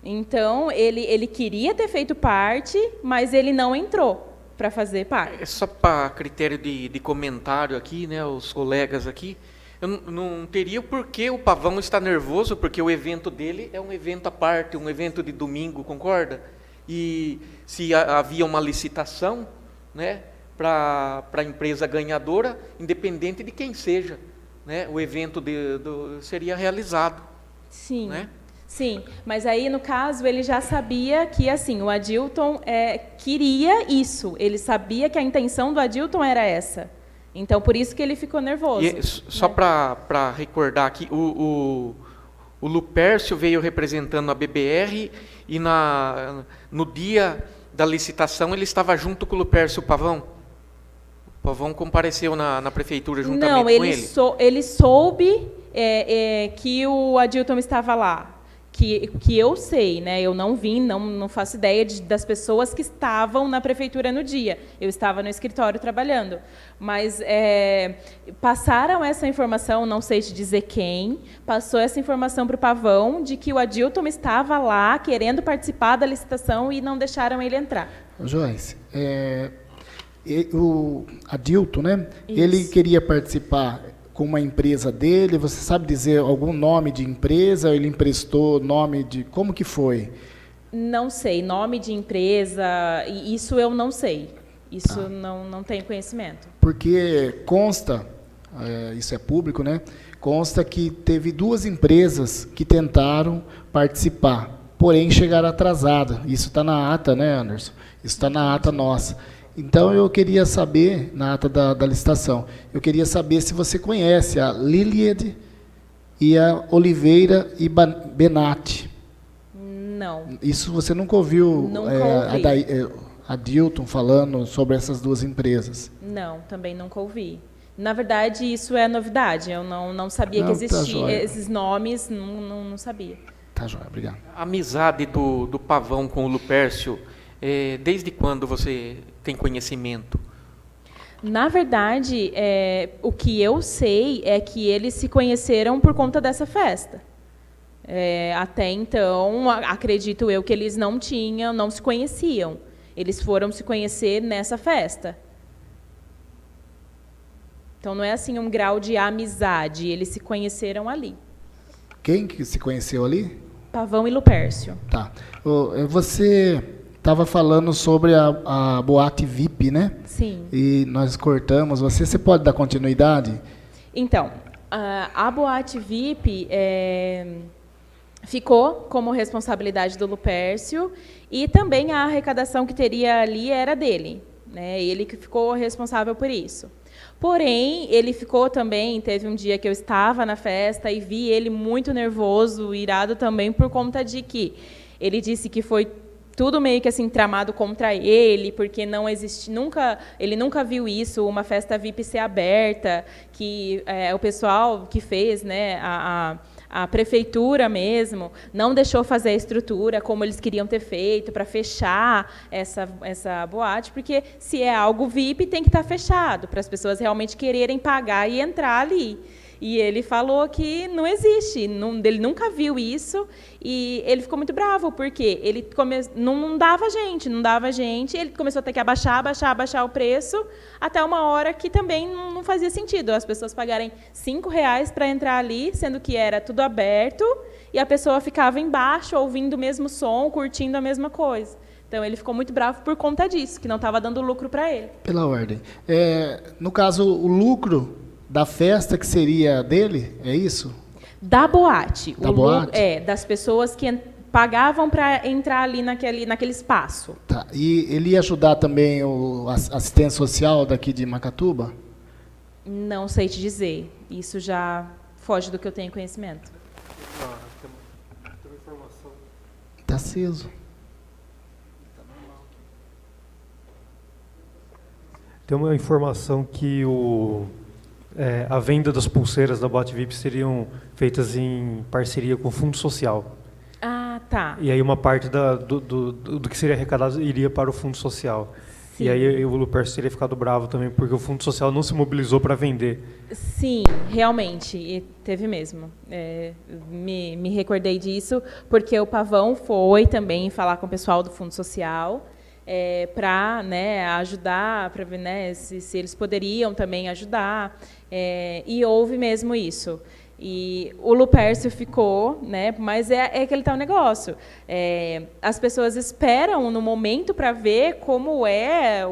Então, ele queria ter feito parte, mas ele não entrou para fazer parte. Só para critério de comentário aqui, né, os colegas aqui, eu não teria por que o Pavão estar nervoso, porque o evento dele é um evento à parte, um evento de domingo, concorda? E se havia uma licitação, né, a empresa ganhadora, independente de quem seja, né? O evento seria realizado. Sim. Né? Sim, mas aí, no caso, ele já sabia que, assim, o Adilton queria isso. Ele sabia que a intenção do Adilton era essa. Então, por isso que ele ficou nervoso. E, só para recordar aqui, o Lupércio veio representando a BBR e no dia da licitação ele estava junto com o Lupércio Pavão? O Pavão compareceu na prefeitura juntamente com ele? Não, ele soube que o Adilton estava lá. Que eu sei, né? Eu não vim, não faço ideia das pessoas que estavam na prefeitura no dia. Eu estava no escritório trabalhando. Mas passaram essa informação, não sei te dizer quem, passou essa informação para o Pavão de que o Adilton estava lá querendo participar da licitação e não deixaram ele entrar. Joyce, o Adilton, né? Isso. Ele queria participar com uma empresa dele. Você sabe dizer algum nome de empresa? Ele emprestou nome de... Como que foi? Não sei. Nome de empresa, isso eu não sei. Isso não tenho conhecimento. Porque consta, isso é público, né? Consta que teve 2 empresas que tentaram participar, porém chegaram atrasadas. Isso está na ata, né, Anderson? Isso está na ata nossa. Então, eu queria saber, na ata da licitação, eu queria saber se você conhece a Liliad e a Oliveira e Benatti. Não. Isso você nunca ouviu Nunca a Dilton falando sobre essas 2 empresas? Não, também nunca ouvi. Na verdade, isso é novidade. Eu não sabia que existiam esses nomes, não sabia. Tá, joia, obrigado. A amizade do Pavão com o Lupércio, desde quando você tem conhecimento? Na verdade, o que eu sei é que eles se conheceram por conta dessa festa. Até então, acredito eu que eles não se conheciam. Eles foram se conhecer nessa festa. Então, não é assim um grau de amizade. Eles se conheceram ali. Quem que se conheceu ali? Pavão e Lupércio. Tá. Você estava falando sobre a boate VIP, né? Sim. E nós cortamos. Você pode dar continuidade? Então, a boate VIP ficou como responsabilidade do Lupércio e também a arrecadação que teria ali era dele, né? Ele que ficou responsável por isso. Porém, ele ficou também, teve um dia que eu estava na festa e vi ele muito nervoso, irado também, por conta de que ele disse que foi tudo meio que assim tramado contra ele, porque não existe ele nunca viu isso, uma festa VIP ser aberta, que o pessoal que fez, né, a prefeitura mesmo não deixou fazer a estrutura como eles queriam ter feito para fechar essa boate, porque se é algo VIP tem que estar fechado para as pessoas realmente quererem pagar e entrar ali. E ele falou que não existe, ele nunca viu isso, e ele ficou muito bravo, porque ele não dava gente, ele começou a ter que abaixar o preço, até uma hora que também não fazia sentido as pessoas pagarem R$5 para entrar ali, sendo que era tudo aberto, e a pessoa ficava embaixo, ouvindo o mesmo som, curtindo a mesma coisa. Então, ele ficou muito bravo por conta disso, que não estava dando lucro para ele. Pela ordem. No caso, o lucro da festa que seria dele, é isso? Da boate. Da boate? Das pessoas que pagavam para entrar ali naquele espaço. Tá. E ele ia ajudar também o assistente social daqui de Macatuba? Não sei te dizer. Isso já foge do que eu tenho conhecimento. Tem uma informação. Está aceso. Tem uma informação que a venda das pulseiras da Boate VIP seriam feitas em parceria com o Fundo Social. Ah, tá. E aí uma parte do que seria arrecadado iria para o Fundo Social. Sim. E aí o Lupércio teria ficado bravo também, porque o Fundo Social não se mobilizou para vender. Sim, realmente, e teve mesmo. Me recordei disso, porque o Pavão foi também falar com o pessoal do Fundo Social, para, né, ajudar, para ver, né, se eles poderiam também ajudar, e houve mesmo isso. E o Lupércio ficou, né, mas é aquele tal negócio. As pessoas esperam no momento para ver como é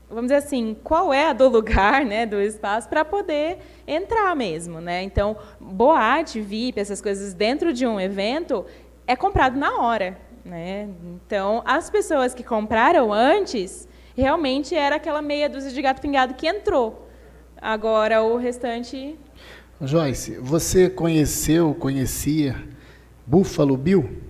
vamos dizer assim, qual é a do lugar, né, do espaço, para poder entrar mesmo, né? Então, boate, VIP, essas coisas dentro de um evento é comprado na hora, né? Então, as pessoas que compraram antes, realmente era aquela meia dúzia de gato pingado que entrou. Agora, o restante... Joyce, você conhecia Buffalo Bill?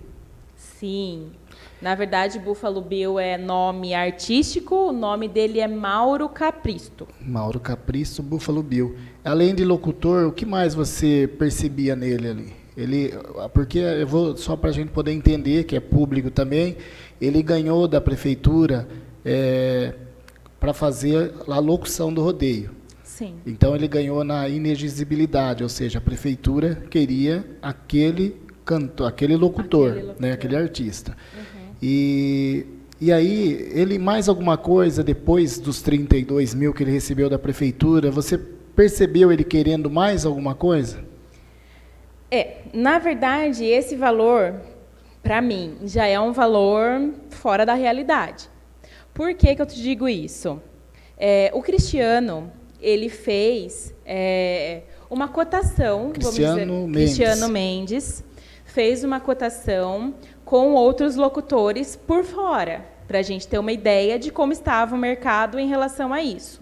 Sim. Na verdade, Buffalo Bill é nome artístico, o nome dele é Mauro Capristo. Mauro Capristo, Buffalo Bill. Além de locutor, o que mais você percebia nele ali? Porque eu vou só para a gente poder entender, que é público também, ele ganhou da prefeitura para fazer a locução do rodeio. Sim. Então ele ganhou na inexigibilidade, ou seja, a prefeitura queria aquele cantor, aquele locutor, né, aquele artista. Uhum. E aí, ele mais alguma coisa, depois dos 32 mil que ele recebeu da prefeitura, você percebeu ele querendo mais alguma coisa? Na verdade, esse valor, para mim, já é um valor fora da realidade. Por que que eu te digo isso? O Cristiano, ele fez uma cotação, Cristiano Mendes fez uma cotação com outros locutores por fora, para a gente ter uma ideia de como estava o mercado em relação a isso.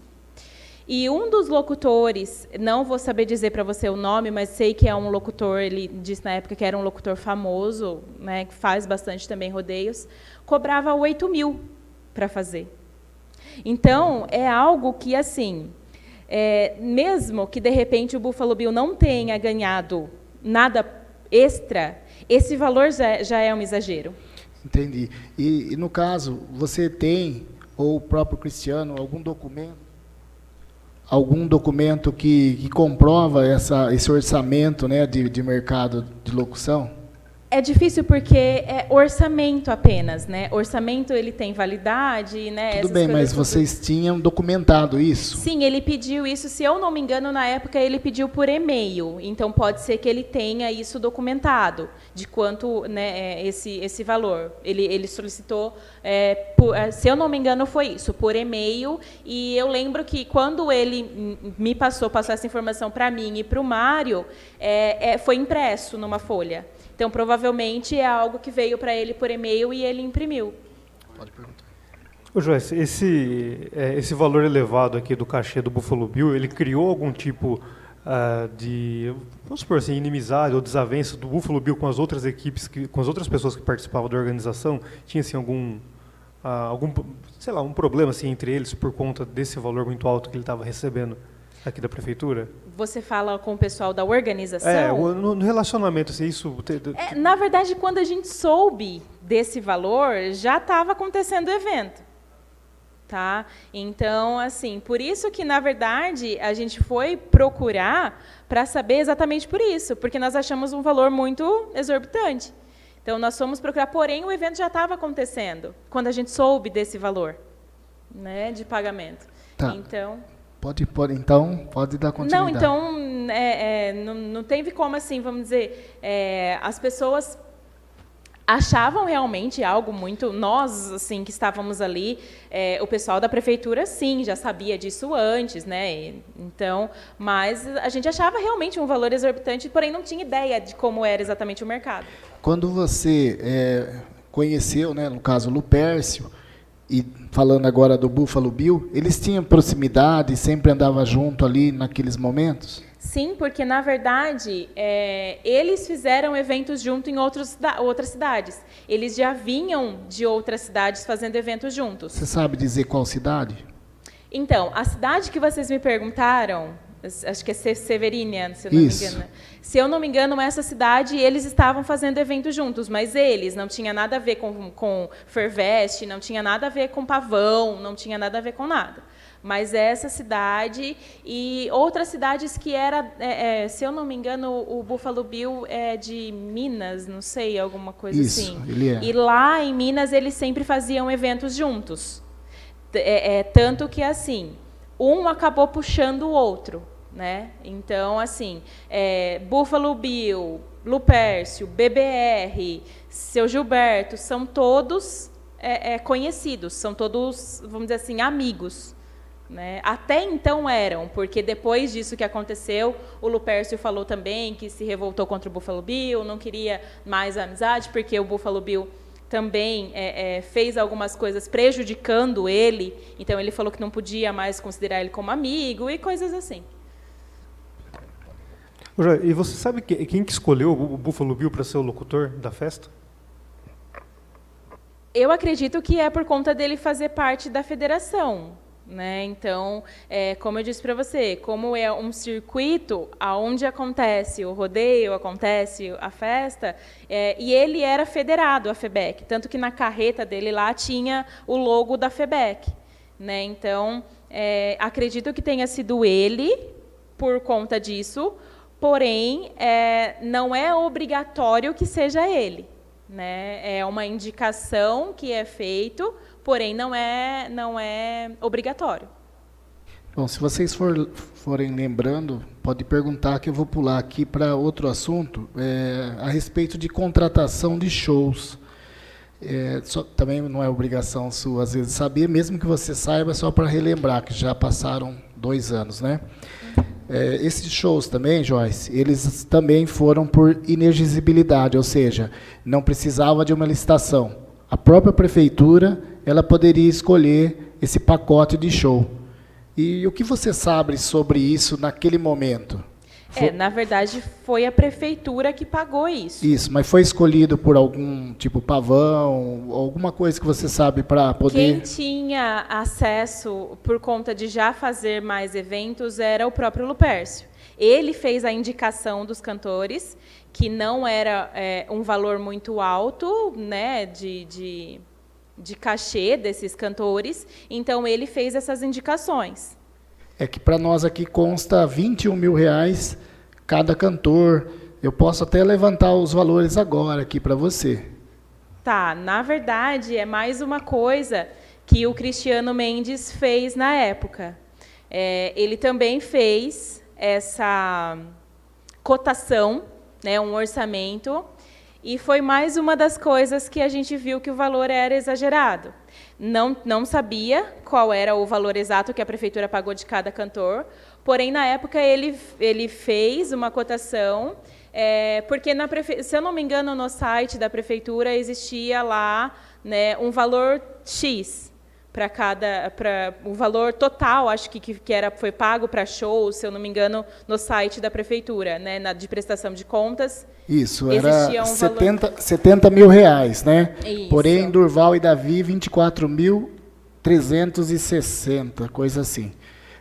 E um dos locutores, não vou saber dizer para você o nome, mas sei que é um locutor, ele disse na época que era um locutor famoso, né, que faz bastante também rodeios, cobrava 8 mil para fazer. Então, é algo que, assim, mesmo que, de repente, o Buffalo Bill não tenha ganhado nada extra, esse valor já é um exagero. Entendi. E no caso, você tem, ou o próprio Cristiano, algum documento que comprova esse orçamento, né, de mercado de locução? É difícil porque é orçamento apenas, né? Orçamento, ele tem validade, né? Tudo bem, mas vocês tinham documentado isso? Sim, ele pediu isso, se eu não me engano, na época ele pediu por e-mail, então pode ser que ele tenha isso documentado, de quanto, né, esse valor. Ele solicitou, se eu não me engano, foi isso, por e-mail, e eu lembro que quando ele me passou essa informação para mim e para o Mário, foi impresso numa folha. Então, provavelmente, é algo que veio para ele por e-mail e ele imprimiu. Pode perguntar. Ô, Joyce, esse valor elevado aqui do cachê do Buffalo Bill, ele criou algum tipo de, vamos supor assim, inimizade ou desavença do Buffalo Bill com as outras equipes, com as outras pessoas que participavam da organização? Tinha assim, algum sei lá, um problema assim, entre eles por conta desse valor muito alto que ele estava recebendo aqui da prefeitura? Você fala com o pessoal da organização? No relacionamento, assim, isso... Na verdade, quando a gente soube desse valor, já estava acontecendo o evento. Tá? Então, assim, por isso que, na verdade, a gente foi procurar para saber exatamente por isso, porque nós achamos um valor muito exorbitante. Então, nós fomos procurar, porém, o evento já estava acontecendo, quando a gente soube desse valor, né, de pagamento. Tá. Então... Pode dar continuidade. Não, então, não teve como, assim, vamos dizer, as pessoas achavam realmente algo muito... Nós, assim, que estávamos ali, o pessoal da prefeitura, sim, já sabia disso antes, né? Então, mas a gente achava realmente um valor exorbitante, porém não tinha ideia de como era exatamente o mercado. Quando você conheceu, né, no caso, o Lupércio, e falando agora do Buffalo Bill, eles tinham proximidade, sempre andava junto ali naqueles momentos? Sim, porque, na verdade, eles fizeram eventos junto em outras cidades. Eles já vinham de outras cidades fazendo eventos juntos. Você sabe dizer qual cidade? Então, a cidade que vocês me perguntaram, acho que é Severínia, se eu não me engano. Se eu não me engano, essa cidade, eles estavam fazendo eventos juntos, mas eles não tinha nada a ver com Fervest, não tinha nada a ver com Pavão, não tinha nada a ver com nada. Mas essa cidade e outras cidades que era, se eu não me engano, o Buffalo Bill é de Minas, não sei, alguma coisa assim. Ele é. E lá em Minas eles sempre faziam eventos juntos. Tanto que, assim, um acabou puxando o outro, né? Então, assim, Buffalo Bill, Lupércio, BBR, Seu Gilberto, são todos conhecidos, são todos, vamos dizer assim, amigos, né? Até então eram, porque depois disso que aconteceu, o Lupércio falou também que se revoltou contra o Buffalo Bill, não queria mais a amizade, porque o Buffalo Bill também fez algumas coisas prejudicando ele, então ele falou que não podia mais considerar ele como amigo e coisas assim. E você sabe quem que escolheu o Buffalo Bill para ser o locutor da festa? Eu acredito que é por conta dele fazer parte da federação, né? Então, como eu disse para você, como é um circuito onde acontece o rodeio, acontece a festa, e ele era federado à FEBEC, tanto que na carreta dele lá tinha o logo da FEBEC, né? Então, acredito que tenha sido ele por conta disso, porém, não é obrigatório que seja ele, né? É uma indicação que é feito, porém não é obrigatório. Bom, se vocês forem lembrando, pode perguntar que eu vou pular aqui para outro assunto, a respeito de contratação de shows. Também não é obrigação sua, às vezes, saber, mesmo que você saiba, só para relembrar, que já passaram 2 anos, né? Esses shows também, Joyce, eles também foram por inexigibilidade, ou seja, não precisava de uma licitação. A própria prefeitura, ela poderia escolher esse pacote de show. E o que você sabe sobre isso naquele momento? Na verdade, foi a prefeitura que pagou isso. Isso, mas foi escolhido por algum tipo pavão, alguma coisa que você sabe para poder... Quem tinha acesso, por conta de já fazer mais eventos, era o próprio Lupércio. Ele fez a indicação dos cantores, que não era um valor muito alto, né, de cachê desses cantores, então ele fez essas indicações. É que para nós aqui consta R$21 mil cada cantor. Eu posso até levantar os valores agora aqui para você. Tá, na verdade é mais uma coisa que o Cristiano Mendes fez na época. Ele também fez essa cotação, né, um orçamento, e foi mais uma das coisas que a gente viu que o valor era exagerado. Não sabia qual era o valor exato que a prefeitura pagou de cada cantor, porém, na época, ele fez uma cotação, porque, se eu não me engano, no site da prefeitura existia lá, né, um valor X para o valor total, acho que foi pago para show, se eu não me engano, no site da prefeitura, né, de prestação de contas. Isso, era R$70 mil, né? Isso. Porém, Durval e Davi, 24.360, coisa assim.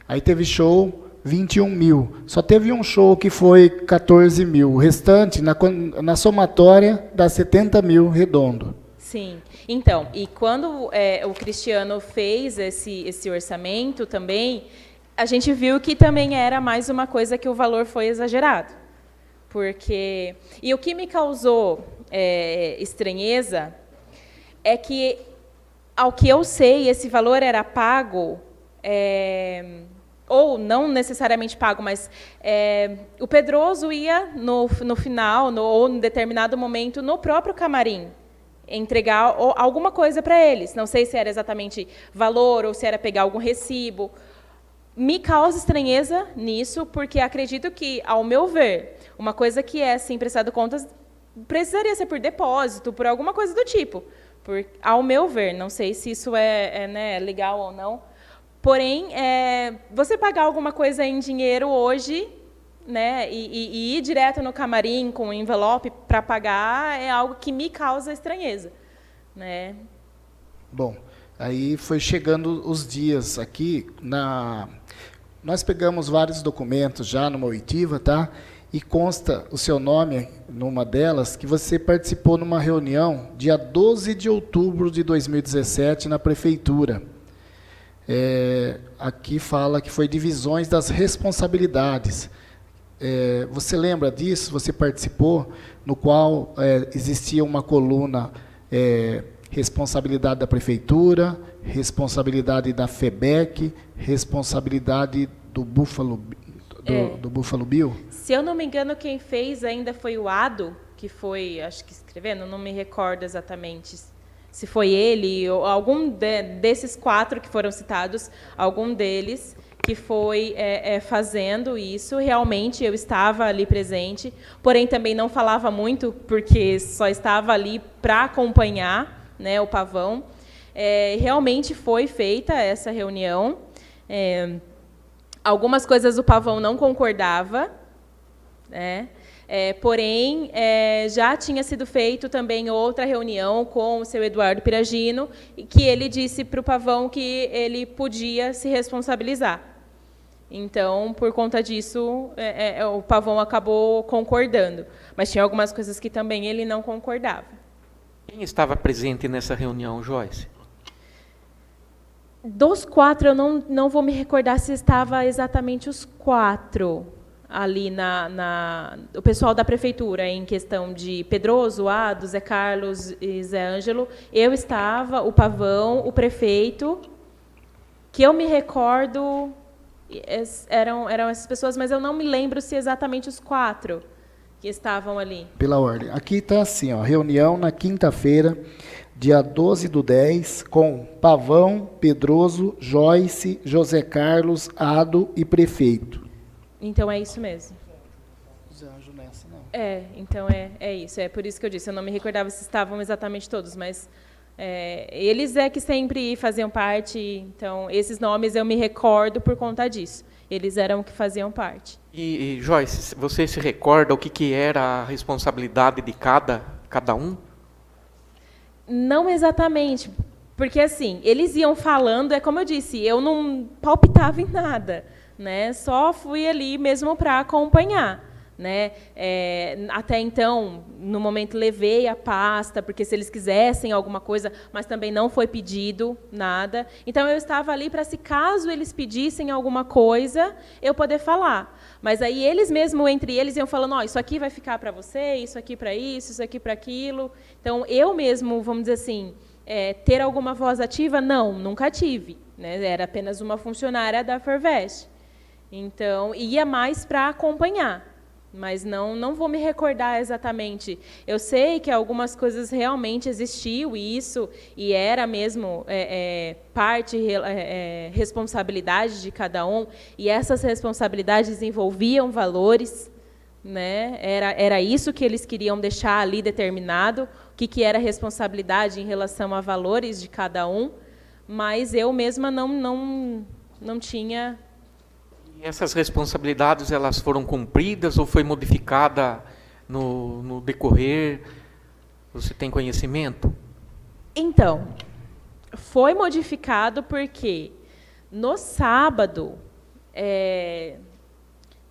Aí teve show, 21 mil. Só teve um show que foi 14 mil. O restante, na somatória, dá 70 mil redondo. Sim. Então, e quando o Cristiano fez esse orçamento também, a gente viu que também era mais uma coisa que o valor foi exagerado. E o que me causou estranheza é que, ao que eu sei, esse valor era pago, ou não necessariamente pago, mas o Pedroso ia, no final, ou em determinado momento, no próprio camarim, entregar alguma coisa para eles. Não sei se era exatamente valor ou se era pegar algum recibo. Me causa estranheza nisso, porque acredito que, ao meu ver, uma coisa que é assim, prestado contas, precisaria ser por depósito, por alguma coisa do tipo. Ao meu ver, não sei se isso né, legal ou não. Porém, você pagar alguma coisa em dinheiro hoje, né, e ir direto no camarim com o envelope para pagar é algo que me causa estranheza, né? Bom, aí foi chegando os dias aqui, nós pegamos vários documentos já numa oitiva, tá? E consta o seu nome numa delas, que você participou numa reunião dia 12 de outubro de 2017 na prefeitura. Aqui fala que foi divisões das responsabilidades. Você lembra disso? Você participou, no qual existia uma coluna, responsabilidade da prefeitura, responsabilidade da FEBEC, responsabilidade do Buffalo Bill? Se eu não me engano, quem fez ainda foi o Ado, que foi, acho que escrevendo, não me recordo exatamente se foi ele ou algum desses 4 que foram citados, algum deles que foi fazendo isso. Realmente eu estava ali presente, porém também não falava muito, porque só estava ali para acompanhar, né, o Pavão. Realmente foi feita essa reunião. Algumas coisas o Pavão não concordava, né? Porém, já tinha sido feito também outra reunião com o seu Eduardo Piragino, e que ele disse para o Pavão que ele podia se responsabilizar. Então, por conta disso, o Pavão acabou concordando. Mas tinha algumas coisas que também ele não concordava. Quem estava presente nessa reunião, Joyce? Dos 4, eu não vou me recordar se estava exatamente os 4 ali o pessoal da prefeitura, em questão de Pedroso, Ado, Zé Carlos e Zé Ângelo. Eu estava, o Pavão, o prefeito, que eu me recordo, eram essas pessoas, mas eu não me lembro se exatamente os 4 que estavam ali. Pela ordem. Aqui está assim, ó, reunião na quinta-feira, dia 12/10, com Pavão, Pedroso, Joyce, José Carlos, Ado e prefeito. Então é isso mesmo. José Ângelo nessa, não. Então é isso. É por isso que eu disse. Eu não me recordava se estavam exatamente todos, mas eles que sempre faziam parte. Então, esses nomes eu me recordo por conta disso. Eles eram que faziam parte. E Joyce, você se recorda o que era a responsabilidade de cada um? Não exatamente, porque assim, eles iam falando, como eu disse, eu não palpitava em nada, né? Só fui ali mesmo para acompanhar, né? Até então, no momento, levei a pasta, porque se eles quisessem alguma coisa, mas também não foi pedido nada. Então, eu estava ali para, se caso eles pedissem alguma coisa, eu poder falar. Mas aí eles mesmo, entre eles, iam falando, isso aqui vai ficar para você, isso aqui para isso aqui para aquilo. Então, eu mesmo, vamos dizer assim, ter alguma voz ativa, nunca tive, né? Era apenas uma funcionária da Fervest. Então, ia mais para acompanhar, mas não vou me recordar exatamente. Eu sei que algumas coisas realmente existiu isso, e era mesmo parte, responsabilidade de cada um, e essas responsabilidades envolviam valores, né? Era isso que eles queriam deixar ali determinado, o que era responsabilidade em relação a valores de cada um, mas eu mesma não tinha. E essas responsabilidades, elas foram cumpridas ou foi modificada no decorrer? Você tem conhecimento? Então, foi modificado porque no sábado,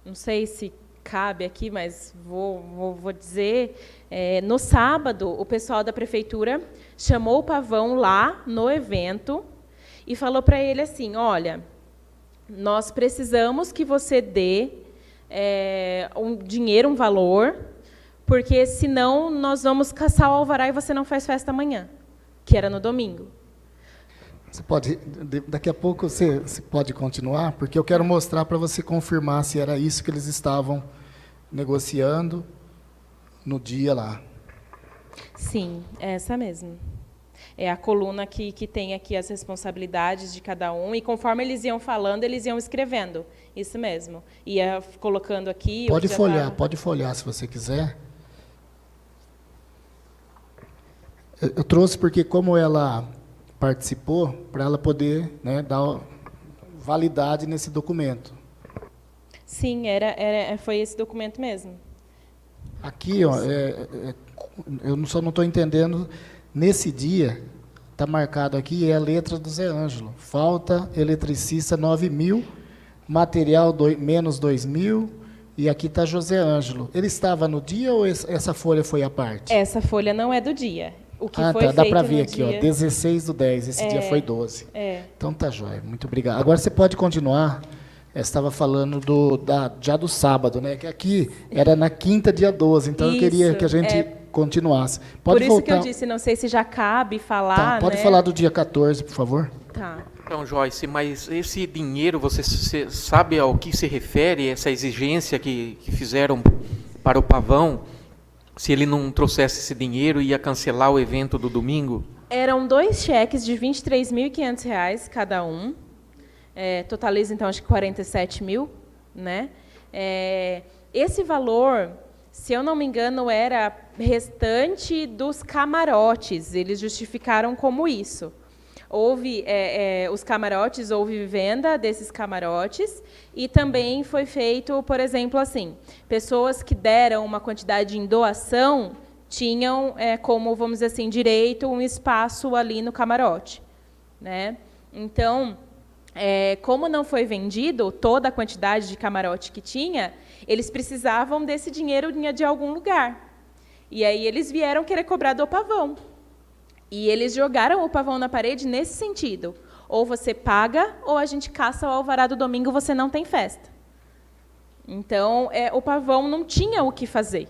não sei se cabe aqui, mas vou dizer, no sábado, o pessoal da prefeitura chamou o Pavão lá no evento e falou para ele assim, olha, nós precisamos que você dê um dinheiro, um valor, porque senão nós vamos caçar o alvará e você não faz festa amanhã, que era no domingo. Você pode, daqui a pouco você pode continuar, porque eu quero mostrar para você confirmar se era isso que eles estavam negociando no dia lá. Sim, é essa mesmo. É a coluna que tem aqui as responsabilidades de cada um, e conforme eles iam falando, eles iam escrevendo. Isso mesmo. Ia colocando aqui. Pode folhear se você quiser. Eu trouxe porque, como ela participou, para ela poder, né, dar validade nesse documento. Sim, foi esse documento mesmo. Aqui, ó, eu só não estou entendendo. Nesse dia, está marcado aqui, é a letra do Zé Ângelo. Falta eletricista 9.000, material menos 2.000, e aqui está José Ângelo. Ele estava no dia ou essa folha foi à parte? Essa folha não é do dia. O que foi tá, dá feito para ver no aqui, dia... ó, 16/10, esse dia foi 12. Então tá jóia, muito obrigado. Agora você pode continuar. Eu estava falando já do sábado, né? Que aqui era na quinta, dia 12, então eu queria que a gente continuasse. Pode por isso voltar. que eu disse, não sei se já cabe falar. Tá, pode falar do dia 14, por favor. Tá. Então, Joyce, mas esse dinheiro, você sabe ao que se refere, essa exigência que fizeram para o Pavão? Se ele não trouxesse esse dinheiro, ia cancelar o evento do domingo? Eram 2 cheques de R$ 23.500 cada um. Totaliza, então, acho que 47 mil. Né? Esse valor, se eu não me engano, era restante dos camarotes. Eles justificaram como isso. Houve os camarotes, houve venda desses camarotes, e também foi feito, por exemplo, assim, pessoas que deram uma quantidade em doação tinham, como, vamos dizer assim, direito um espaço ali no camarote. Né? Então, como não foi vendido toda a quantidade de camarote que tinha, eles precisavam desse dinheiro de algum lugar. E aí eles vieram querer cobrar do Pavão. E eles jogaram o Pavão na parede nesse sentido. Ou você paga, ou a gente caça o alvará do domingo, você não tem festa. Então, o Pavão não tinha o que fazer.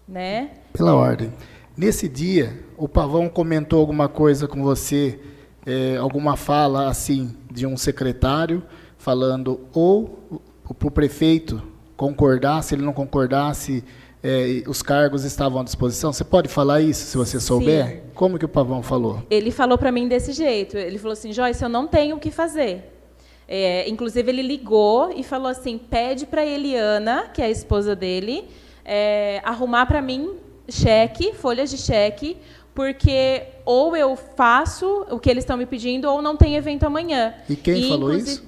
Né? Pela ordem. Nesse dia, o Pavão comentou alguma coisa com você, alguma fala assim de um secretário, falando ou para o prefeito concordar, se ele não concordasse, os cargos estavam à disposição? Você pode falar isso, se você souber? Sim. Como que o Pavão falou? Ele falou para mim desse jeito. Ele falou assim, Joyce, eu não tenho o que fazer. Inclusive, ele ligou e falou assim, pede para a Eliana, que é a esposa dele, arrumar para mim folhas de cheque, porque ou eu faço o que eles estão me pedindo, ou não tem evento amanhã. E quem falou isso?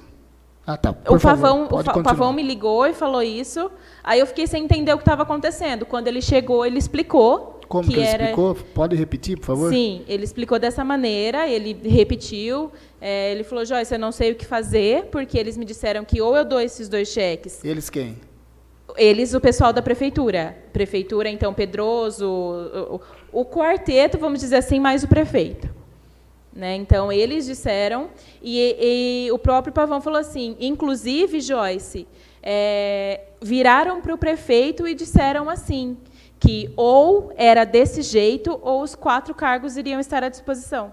Ah, tá. Por O favor, pode o continuar. Pavão me ligou e falou isso. Aí eu fiquei sem entender o que estava acontecendo. Quando ele chegou, ele explicou. Como que ele explicou? Pode repetir, por favor? Sim, ele explicou dessa maneira, ele repetiu. Ele falou, Joyce, eu não sei o que fazer, porque eles me disseram que ou eu dou esses 2 cheques. Eles quem? Eles, o pessoal da prefeitura. Prefeitura, então, Pedroso, o quarteto, vamos dizer assim, mais o prefeito. Né? Então, eles disseram, e o próprio Pavão falou assim, inclusive, Joyce, viraram para o prefeito e disseram assim, que ou era desse jeito, ou os 4 cargos iriam estar à disposição.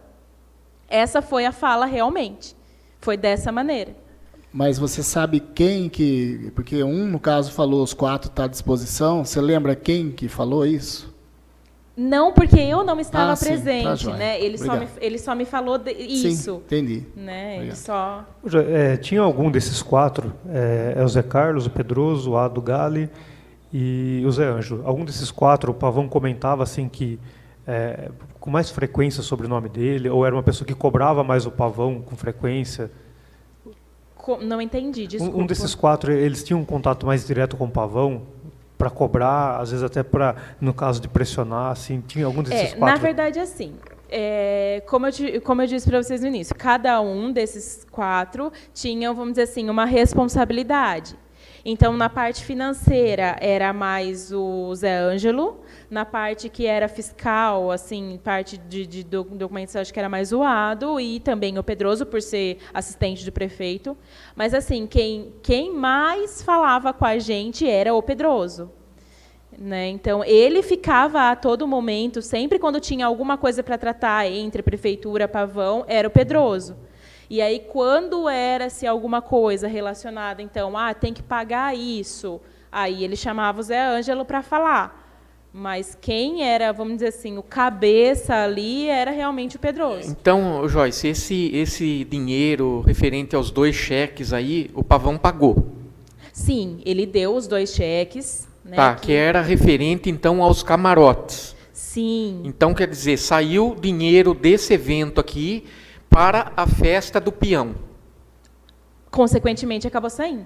Essa foi a fala realmente. Foi dessa maneira. Mas você sabe quem que... Porque no caso, falou os 4 estão à disposição. Você lembra quem que falou isso? Não, porque eu não estava sim, presente, tá joia. né? Ele só me falou isso. Sim, entendi. Né? Ele Obrigado. só... Tinha algum desses 4, o Zé Carlos, o Pedroso, o Ado Gali e o Zé Ângelo. Algum desses 4, o Pavão comentava assim que com mais frequência sobre o nome dele, ou era uma pessoa que cobrava mais o Pavão com frequência? Não entendi, desculpa. Um desses 4, eles tinham um contato mais direto com o Pavão para cobrar, às vezes até para, no caso de pressionar, assim, tinha algum desses 4? Na verdade, assim, como eu disse para vocês no início, cada um desses 4 tinha, vamos dizer assim, uma responsabilidade. Então, na parte financeira, era mais o Zé Ângelo, na parte que era fiscal, assim, parte de documentos, acho que era mais o Ado, e também o Pedroso, por ser assistente do prefeito. Mas, assim, quem mais falava com a gente era o Pedroso. Né? Então, ele ficava a todo momento, sempre quando tinha alguma coisa para tratar entre prefeitura e Pavão, era o Pedroso. E aí, quando era-se alguma coisa relacionada, então, tem que pagar isso, aí ele chamava o Zé Ângelo para falar. Mas quem era, vamos dizer assim, o cabeça ali era realmente o Pedroso. Então, Joyce, esse dinheiro referente aos 2 cheques aí, o Pavão pagou? Sim, ele deu os 2 cheques. Né, Tá, que era referente, então, aos camarotes. Sim. Então, quer dizer, saiu dinheiro desse evento aqui para a festa do peão. Consequentemente, acabou saindo.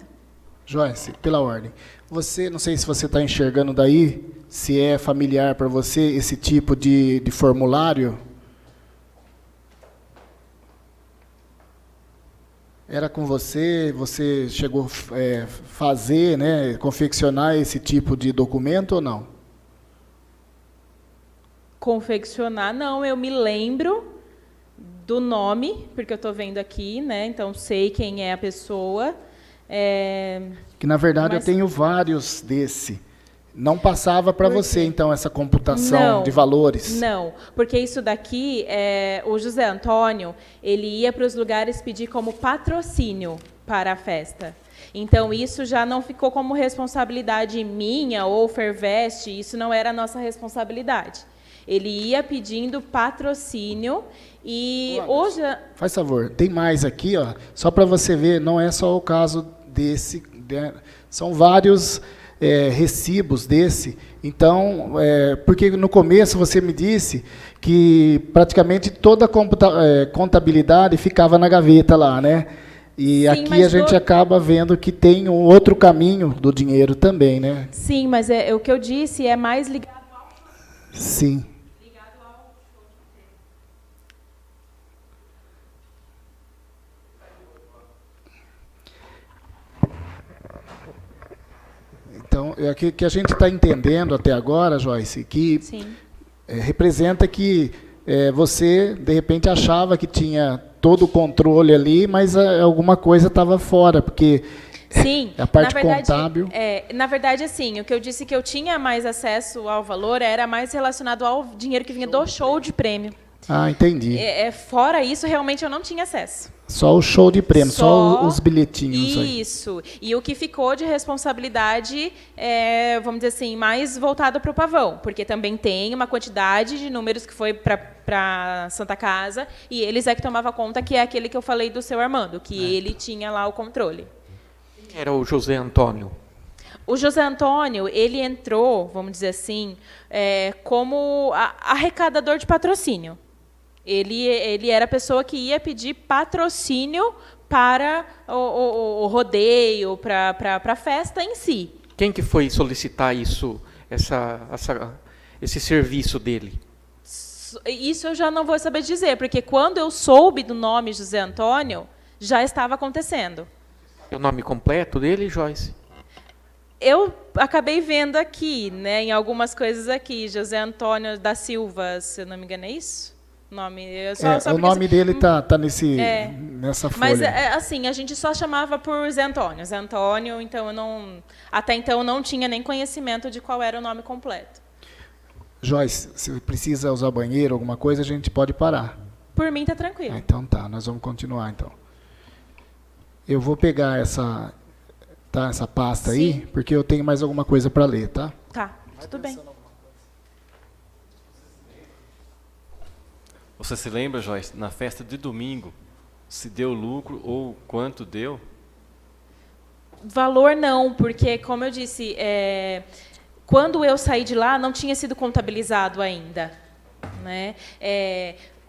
Joyce, pela ordem. Você, não sei se você está enxergando daí, se é familiar para você esse tipo de formulário. Era com você chegou a fazer, né, confeccionar esse tipo de documento ou não? Confeccionar, não, eu me lembro do nome, porque eu estou vendo aqui, né? Então sei quem é a pessoa. Que na verdade eu tenho vários desse. Não passava para você, então, essa computação de valores? Não, porque isso daqui, o José Antônio, ele ia para os lugares pedir como patrocínio para a festa. Então, isso já não ficou como responsabilidade minha ou Ferveste, isso não era a nossa responsabilidade. Ele ia pedindo patrocínio e hoje... Faz favor, tem mais aqui, ó, só para você ver, não é só o caso desse, são vários recibos desse. Então, porque no começo você me disse que praticamente toda a contabilidade ficava na gaveta lá, né? E Sim, aqui a gente acaba vendo que tem um outro caminho do dinheiro também, né? Sim, mas o que eu disse é mais ligado ao... Sim. Então, o que a gente está entendendo até agora, Joyce, que representa que você, de repente, achava que tinha todo o controle ali, mas alguma coisa estava fora, porque Sim, a parte na verdade, contábil... na verdade, assim, o que eu disse que eu tinha mais acesso ao valor era mais relacionado ao dinheiro que vinha do show de prêmio. Ah, entendi. Fora isso, realmente eu não tinha acesso. Só o show de prêmio, só os bilhetinhos aí. Isso. E o que ficou de responsabilidade, vamos dizer assim, mais voltado para o Pavão, porque também tem uma quantidade de números que foi para Santa Casa, e eles que tomavam conta, que é aquele que eu falei do seu Armando, que ele tinha lá o controle. Era o José Antônio. O José Antônio, ele entrou, vamos dizer assim, como arrecadador de patrocínio. Ele era a pessoa que ia pedir patrocínio para o rodeio, para a festa em si. Quem que foi solicitar isso, esse serviço dele? Isso eu já não vou saber dizer, porque quando eu soube do nome José Antônio, já estava acontecendo. É o nome completo dele, Joyce? Eu acabei vendo aqui, né, em algumas coisas aqui, José Antônio da Silva, se eu não me engano, é isso? O nome dele tá nessa folha. Mas assim, a gente só chamava por Zé Antônio. Zé Antônio, então até então eu não tinha nem conhecimento de qual era o nome completo. Joyce, se precisa usar banheiro, alguma coisa, a gente pode parar. Por mim tá tranquilo. Então tá, nós vamos continuar então. Eu vou pegar essa pasta aí, porque eu tenho mais alguma coisa para ler, tá? Tá, tudo bem. Você se lembra, Joyce, na festa de domingo, se deu lucro ou quanto deu? Valor não, porque, como eu disse, quando eu saí de lá, não tinha sido contabilizado ainda, né?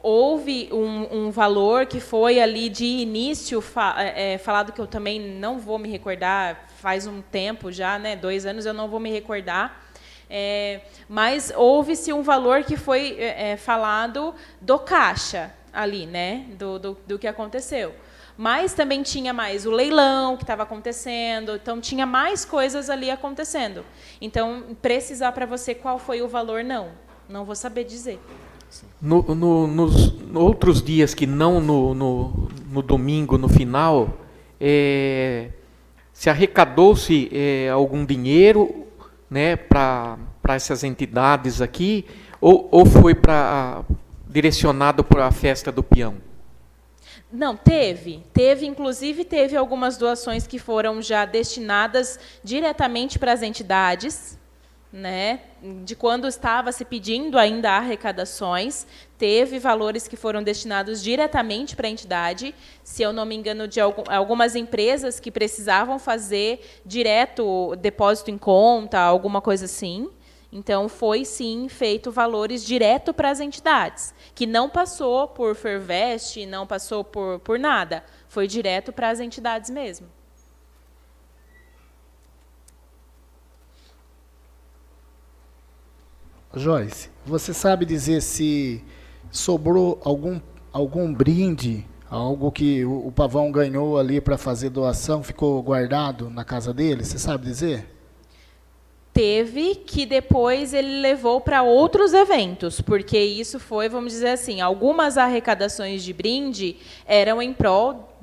Houve um valor que foi ali de início falado, que eu também não vou me recordar, faz um tempo já, né, 2 anos, eu não vou me recordar. Mas houve-se um valor que foi falado do caixa ali, né, do que aconteceu. Mas também tinha mais o leilão que estava acontecendo, então tinha mais coisas ali acontecendo. Então, precisar para você qual foi o valor, não vou saber dizer. Nos outros dias que não no domingo, no final, se arrecadou-se algum dinheiro, né, para essas entidades aqui, ou foi direcionado para a festa do peão? Não, inclusive teve algumas doações que foram já destinadas diretamente para as entidades, né, de quando estava se pedindo ainda arrecadações, teve valores que foram destinados diretamente para a entidade, se eu não me engano, de algumas empresas que precisavam fazer direto depósito em conta, alguma coisa assim. Então, foi, sim, feito valores direto para as entidades, que não passou por Fervest, não passou por nada, foi direto para as entidades mesmo. Joyce, você sabe dizer se sobrou algum brinde, algo que o Pavão ganhou ali para fazer doação, ficou guardado na casa dele? Você sabe dizer? Teve, que depois ele levou para outros eventos, porque isso foi, vamos dizer assim, algumas arrecadações de brinde eram em prol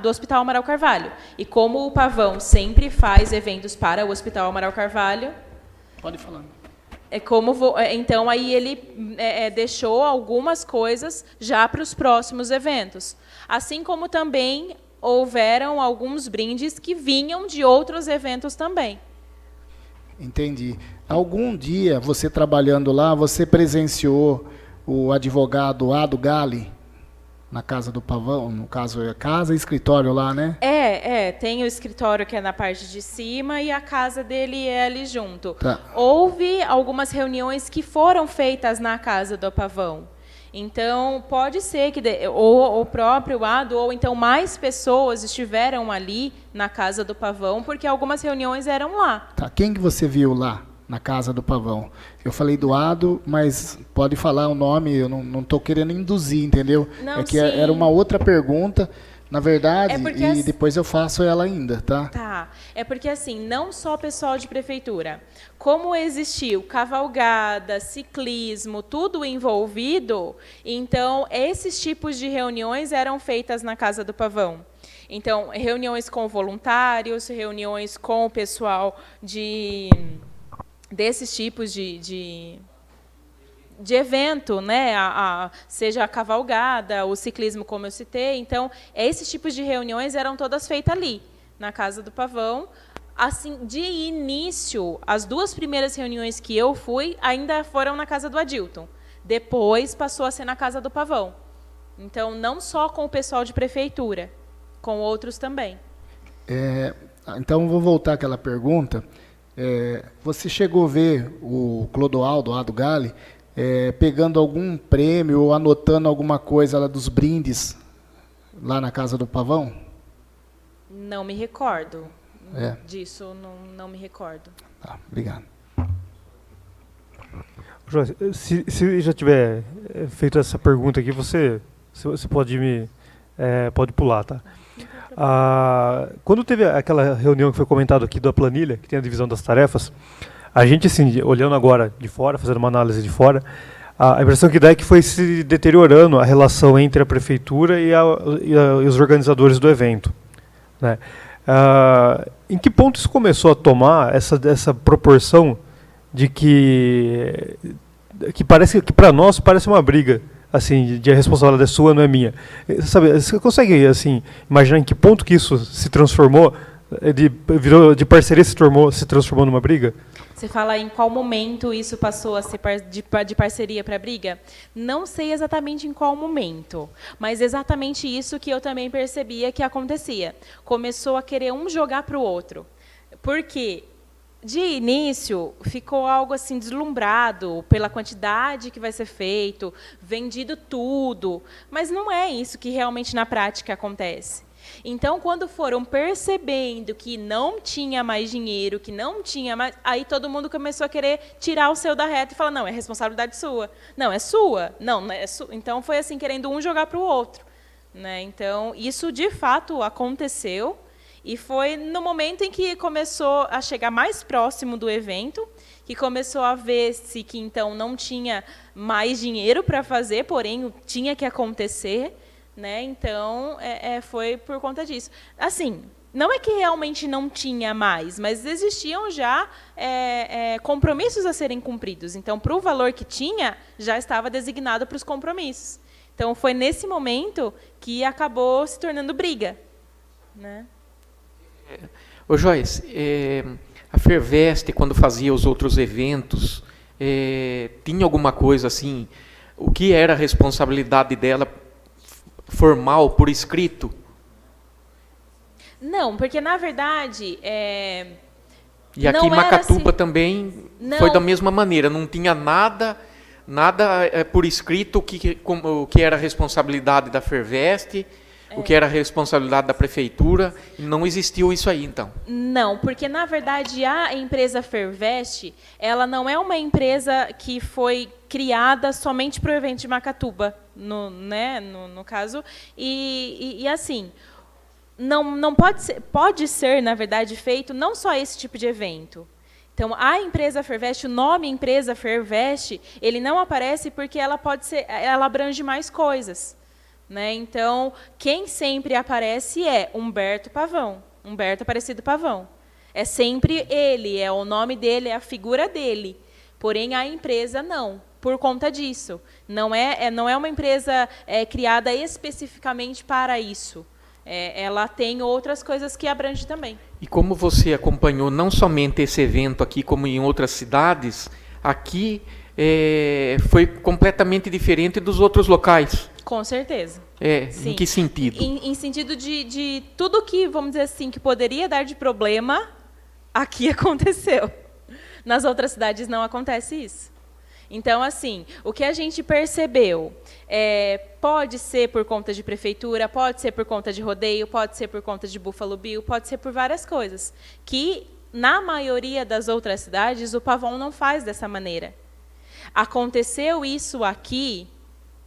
do Hospital Amaral Carvalho. E como o Pavão sempre faz eventos para o Hospital Amaral Carvalho... Pode falar. Então, aí ele deixou algumas coisas já para os próximos eventos. Assim como também houveram alguns brindes que vinham de outros eventos também. Entendi. Algum dia, você trabalhando lá, você presenciou o advogado Ado Gali na Casa do Pavão? No caso, é casa e escritório lá, né? Tem o escritório que é na parte de cima e a casa dele é ali junto. Tá. Houve algumas reuniões que foram feitas na Casa do Pavão. Então, pode ser que ou o próprio Ado, ou então mais pessoas estiveram ali na Casa do Pavão, porque algumas reuniões eram lá. Tá. Quem que você viu lá na Casa do Pavão? Eu falei do Ado, mas pode falar o nome, eu não estou querendo induzir, entendeu? Não, é que sim. era uma outra pergunta, na verdade, É porque e depois eu faço ela ainda, tá? Tá. É porque, assim, não só pessoal de prefeitura. Como existiu cavalgada, ciclismo, tudo envolvido, então, esses tipos de reuniões eram feitas na Casa do Pavão. Então, reuniões com voluntários, reuniões com o pessoal desses tipos de evento, né? Seja a cavalgada, o ciclismo, como eu citei. Então, esses tipos de reuniões eram todas feitas ali, na Casa do Pavão. Assim, de início, as 2 primeiras reuniões que eu fui ainda foram na casa do Adilton. Depois passou a ser na Casa do Pavão. Então, não só com o pessoal de prefeitura, com outros também. Então, vou voltar àquela pergunta. Você chegou a ver o Clodoaldo Ado Gali pegando algum prêmio ou anotando alguma coisa lá dos brindes lá na Casa do Pavão? Não me recordo disso, não me recordo. Tá, obrigado. Joyce, se já tiver feito essa pergunta aqui, você pode pular, tá? Quando teve aquela reunião que foi comentado aqui da planilha, que tem a divisão das tarefas, a gente, assim, olhando agora de fora, fazendo uma análise de fora, a impressão que dá é que foi se deteriorando a relação entre a prefeitura e os organizadores do evento, né? Em que ponto isso começou a tomar essa proporção de que parece que para nós parece uma briga, assim, de a responsabilidade é sua, não é minha. Sabe, você consegue, assim, imaginar em que ponto que isso se transformou, virou de parceria, se transformou numa briga? Você fala em qual momento isso passou a ser de parceria para briga? Não sei exatamente em qual momento, mas exatamente isso que eu também percebia que acontecia. Começou a querer um jogar para o outro. Porque, de início, ficou algo assim deslumbrado pela quantidade que vai ser feito, vendido tudo, mas não é isso que realmente na prática acontece. Então, quando foram percebendo que não tinha mais dinheiro, que não tinha mais, aí todo mundo começou a querer tirar o seu da reta e falar, não, é responsabilidade sua. Não, é sua. Não é sua. Então, foi assim, querendo um jogar para o outro, né? Então, isso de fato aconteceu. E foi no momento em que começou a chegar mais próximo do evento, que começou a ver-se que, então, não tinha mais dinheiro para fazer, porém, tinha que acontecer, né? Então, foi por conta disso. Assim, não é que realmente não tinha mais, mas existiam já compromissos a serem cumpridos. Então, para o valor que tinha, já estava designado para os compromissos. Então, foi nesse momento que acabou se tornando briga, né? Ô Joyce, a Ferveste, quando fazia os outros eventos, tinha alguma coisa assim, o que era a responsabilidade dela formal, por escrito? Não, porque na verdade... E aqui em Macatuba também foi da mesma maneira, não tinha nada por escrito o que era a responsabilidade da Ferveste, o que era a responsabilidade da prefeitura, não existiu isso aí, então? Não, porque, na verdade, a empresa Ferveste, ela não é uma empresa que foi criada somente para o evento de Macatuba, no caso, e assim, não pode ser, na verdade, feito não só esse tipo de evento. Então, a empresa Ferveste, o nome empresa Ferveste, ele não aparece porque ela abrange mais coisas. Né? Então, quem sempre aparece é Humberto Pavão, Humberto Aparecido Pavão. É sempre ele, é o nome dele, é a figura dele. Porém, a empresa não, por conta disso. Não é uma empresa criada especificamente para isso. ela tem outras coisas que abrange também. E como você acompanhou não somente esse evento aqui, como em outras cidades, aqui foi completamente diferente dos outros locais. Com certeza. Em que sentido? Em sentido de tudo que, vamos dizer assim, que poderia dar de problema, aqui aconteceu. Nas outras cidades não acontece isso. Então, assim, o que a gente percebeu pode ser por conta de prefeitura, pode ser por conta de rodeio, pode ser por conta de Buffalo Bill, pode ser por várias coisas. Que, na maioria das outras cidades, o Pavão não faz dessa maneira. Aconteceu isso aqui,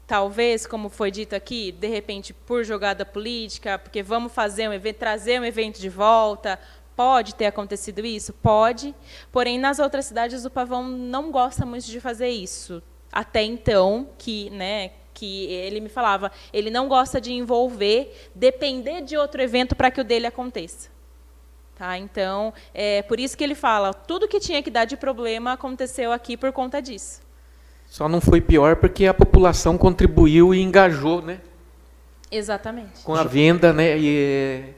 talvez, como foi dito aqui, de repente, por jogada política, porque vamos fazer um evento, trazer um evento de volta. Pode ter acontecido isso? Pode. Porém, nas outras cidades, o Pavão não gosta muito de fazer isso. Até então, que ele me falava, ele não gosta de envolver, depender de outro evento para que o dele aconteça. Tá? Então, por isso que ele fala, tudo que tinha que dar de problema aconteceu aqui por conta disso. Só não foi pior porque a população contribuiu e engajou, né? Exatamente. Com a venda, né?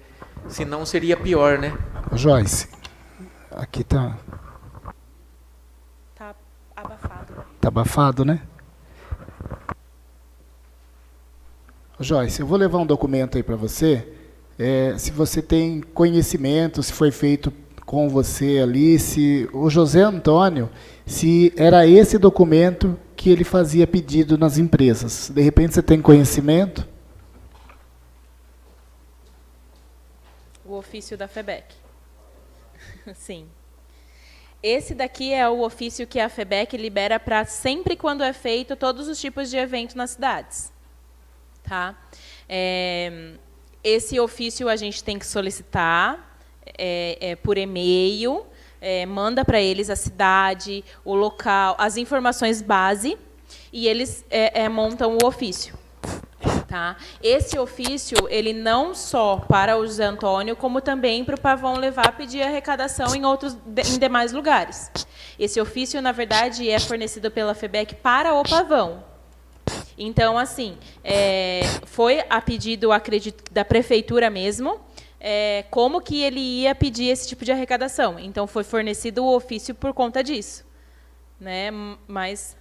Senão seria pior, né? Joyce, aqui tá abafado. Tá abafado, né? Joyce, eu vou levar um documento aí para você. Se você tem conhecimento, se foi feito com você ali, se o José Antônio, se era esse documento que ele fazia pedido nas empresas. De repente você tem conhecimento? O ofício da FEBEC. Sim. Esse daqui é o ofício que a FEBEC libera para sempre quando é feito todos os tipos de evento nas cidades. Tá? Esse ofício a gente tem que solicitar por e-mail, manda para eles a cidade, o local, as informações base, e eles montam o ofício. Tá? Esse ofício, ele não só para o José Antônio, como também para o Pavão levar a pedir arrecadação em demais lugares. Esse ofício, na verdade, é fornecido pela FEBEC para o Pavão. Então, assim, foi a pedido, acredito, da prefeitura mesmo, como que ele ia pedir esse tipo de arrecadação. Então, foi fornecido o ofício por conta disso. Né? Mas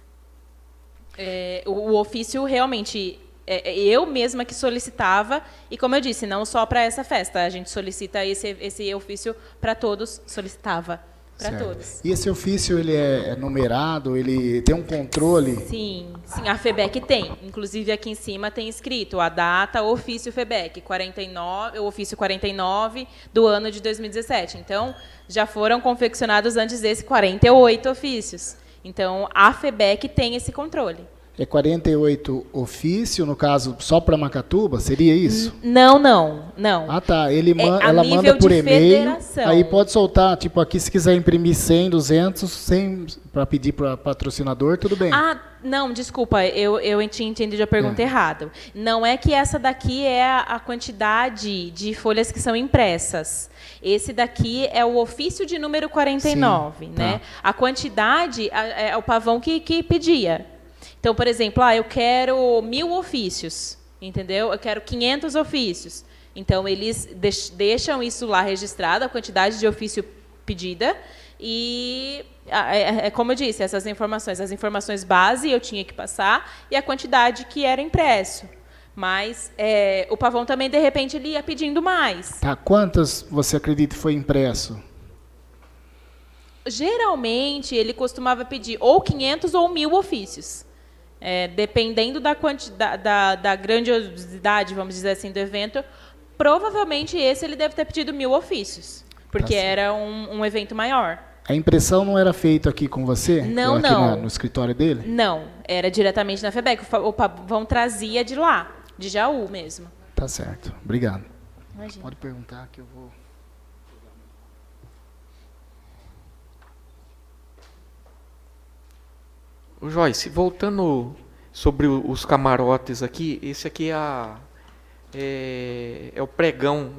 o ofício realmente... eu mesma que solicitava, e como eu disse, não só para essa festa, a gente solicita esse ofício para todos, solicitava para todos. E esse ofício, ele é numerado, ele tem um controle? Sim, a FEBEC tem, inclusive aqui em cima tem escrito a data, ofício FEBEC, 49, o ofício 49 do ano de 2017, então já foram confeccionados antes desse 48 ofícios, então a FEBEC tem esse controle. É 48 ofício, no caso, só para Macatuba? Seria isso? Não. Ah, tá. Ela nível manda por de e-mail, federação. aí pode soltar, tipo, aqui se quiser imprimir 100, 200, para pedir para patrocinador, tudo bem. Ah, não, desculpa, eu tinha entendido a pergunta errada. Não é que essa daqui é a quantidade de folhas que são impressas. Esse daqui é o ofício de número 49, né? Tá. A quantidade é o Pavão que pedia. Então, por exemplo, eu quero 1000 ofícios, entendeu? Eu quero 500 ofícios. Então, eles deixam isso lá registrado, a quantidade de ofício pedida, e, como eu disse, essas informações, as informações base eu tinha que passar, e a quantidade que era impresso. Mas o Pavão também, de repente, ele ia pedindo mais. Tá. Quantas você acredita que foi impresso? Geralmente, ele costumava pedir ou 500 ou 1000 ofícios. Dependendo da quantidade, da grandiosidade, vamos dizer assim, do evento, provavelmente esse ele deve ter pedido 1000 ofícios, porque era um evento maior. A impressão não era feita aqui com você? Não. No escritório dele? Não, era diretamente na FEBEC. O Pavão trazia de lá, de Jaú mesmo. Tá certo. Obrigado. Imagina. Pode perguntar que eu vou... Joyce, voltando sobre os camarotes aqui, esse aqui é o pregão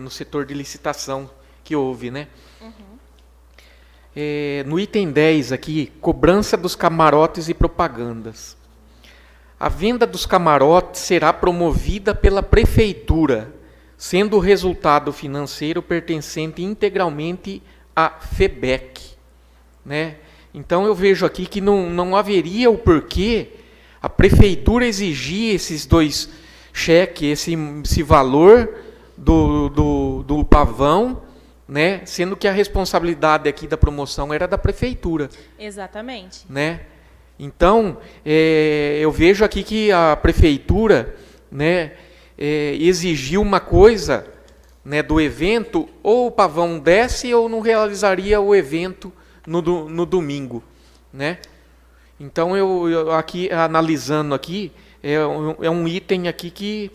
no setor de licitação que houve, né? No item 10 aqui, cobrança dos camarotes e propagandas. A venda dos camarotes será promovida pela prefeitura, sendo o resultado financeiro pertencente integralmente à FEBEC, né? Então eu vejo aqui que não haveria o porquê a prefeitura exigir esses 2 cheques, esse valor do pavão, né? Sendo que a responsabilidade aqui da promoção era da prefeitura. Exatamente. Né? Então, eu vejo aqui que a prefeitura, né, exigiu uma coisa, né, do evento, ou o pavão desce ou não realizaria o evento no domingo. Né? Então, eu aqui, analisando aqui, é um item aqui que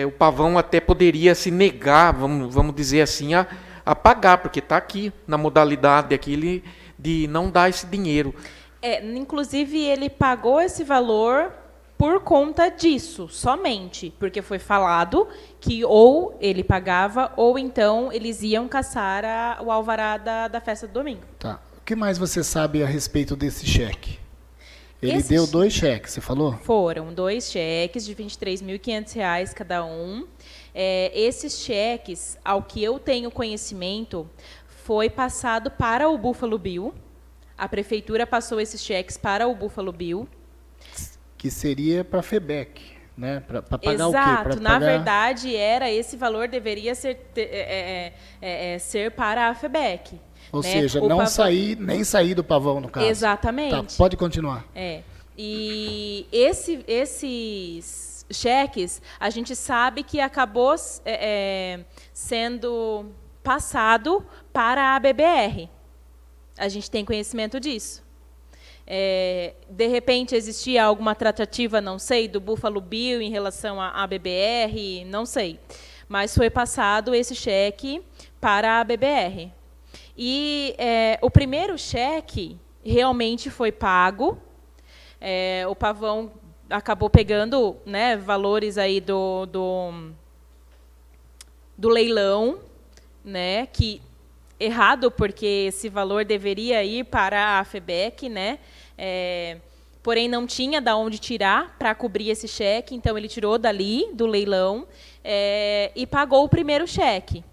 o pavão até poderia se negar, vamos dizer assim, a pagar, porque está aqui na modalidade aqui de não dar esse dinheiro. Inclusive, ele pagou esse valor por conta disso, somente, porque foi falado que ou ele pagava, ou então eles iam caçar o alvará da festa do domingo. Tá. O que mais você sabe a respeito desse cheque? Ele Esse deu 2 cheques, você falou? Foram 2 cheques de R$ 23.500 cada um. Esses cheques, ao que eu tenho conhecimento, foi passado para o Buffalo Bill. A prefeitura passou esses cheques para o Buffalo Bill. Que seria para a FEBEC, né? Para pagar Exato. o quê? Pra Na pagar... verdade, esse valor deveria ser para a FEBEC. Ou né? seja, O não pavão... nem sair do pavão, no caso. Exatamente. Tá, pode continuar. E esses cheques, a gente sabe que acabou sendo passado para a BBR. A gente tem conhecimento disso. De repente, existia alguma tratativa, não sei, do Buffalo Bill em relação à BBR, não sei. Mas foi passado esse cheque para a BBR. E o primeiro cheque realmente foi pago. O pavão acabou pegando, né, valores aí do leilão, né, que errado, porque esse valor deveria ir para a FEBEC, né, porém não tinha de onde tirar para cobrir esse cheque, então ele tirou dali, do leilão, e pagou o primeiro cheque.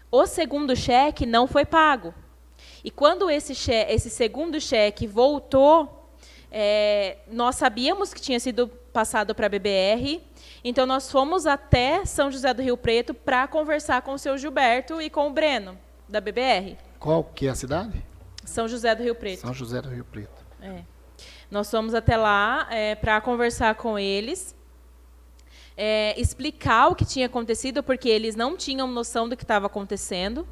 O segundo cheque não foi pago. E quando esse segundo cheque voltou, nós sabíamos que tinha sido passado para a BBR, então nós fomos até São José do Rio Preto para conversar com o seu Gilberto e com o Breno, da BBR. Qual que é a cidade? São José do Rio Preto. São José do Rio Preto. Nós fomos até lá para conversar com eles, explicar o que tinha acontecido, porque eles não tinham noção do que estava acontecendo.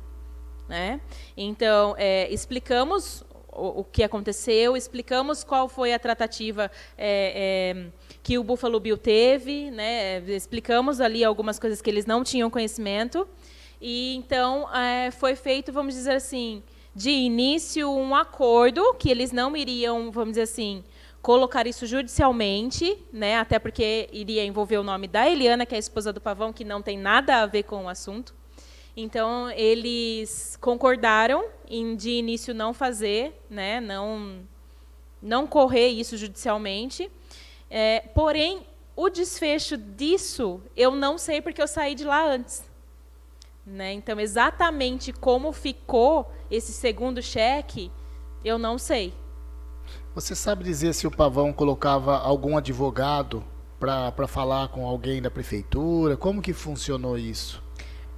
Né? Então, explicamos o que aconteceu, explicamos qual foi a tratativa que o Buffalo Bill teve, né? Explicamos ali algumas coisas que eles não tinham conhecimento. E, então, foi feito, vamos dizer assim, de início, um acordo que eles não iriam, vamos dizer assim, colocar isso judicialmente, né? Até porque iria envolver o nome da Eliana, que é a esposa do Pavão, que não tem nada a ver com o assunto. Então, eles concordaram em, de início, não fazer, né? Não correr isso judicialmente. Porém, o desfecho disso, eu não sei, porque eu saí de lá antes. Né? Então, exatamente como ficou esse segundo cheque, eu não sei. Você sabe dizer se o Pavão colocava algum advogado para falar com alguém da prefeitura? Como que funcionou isso?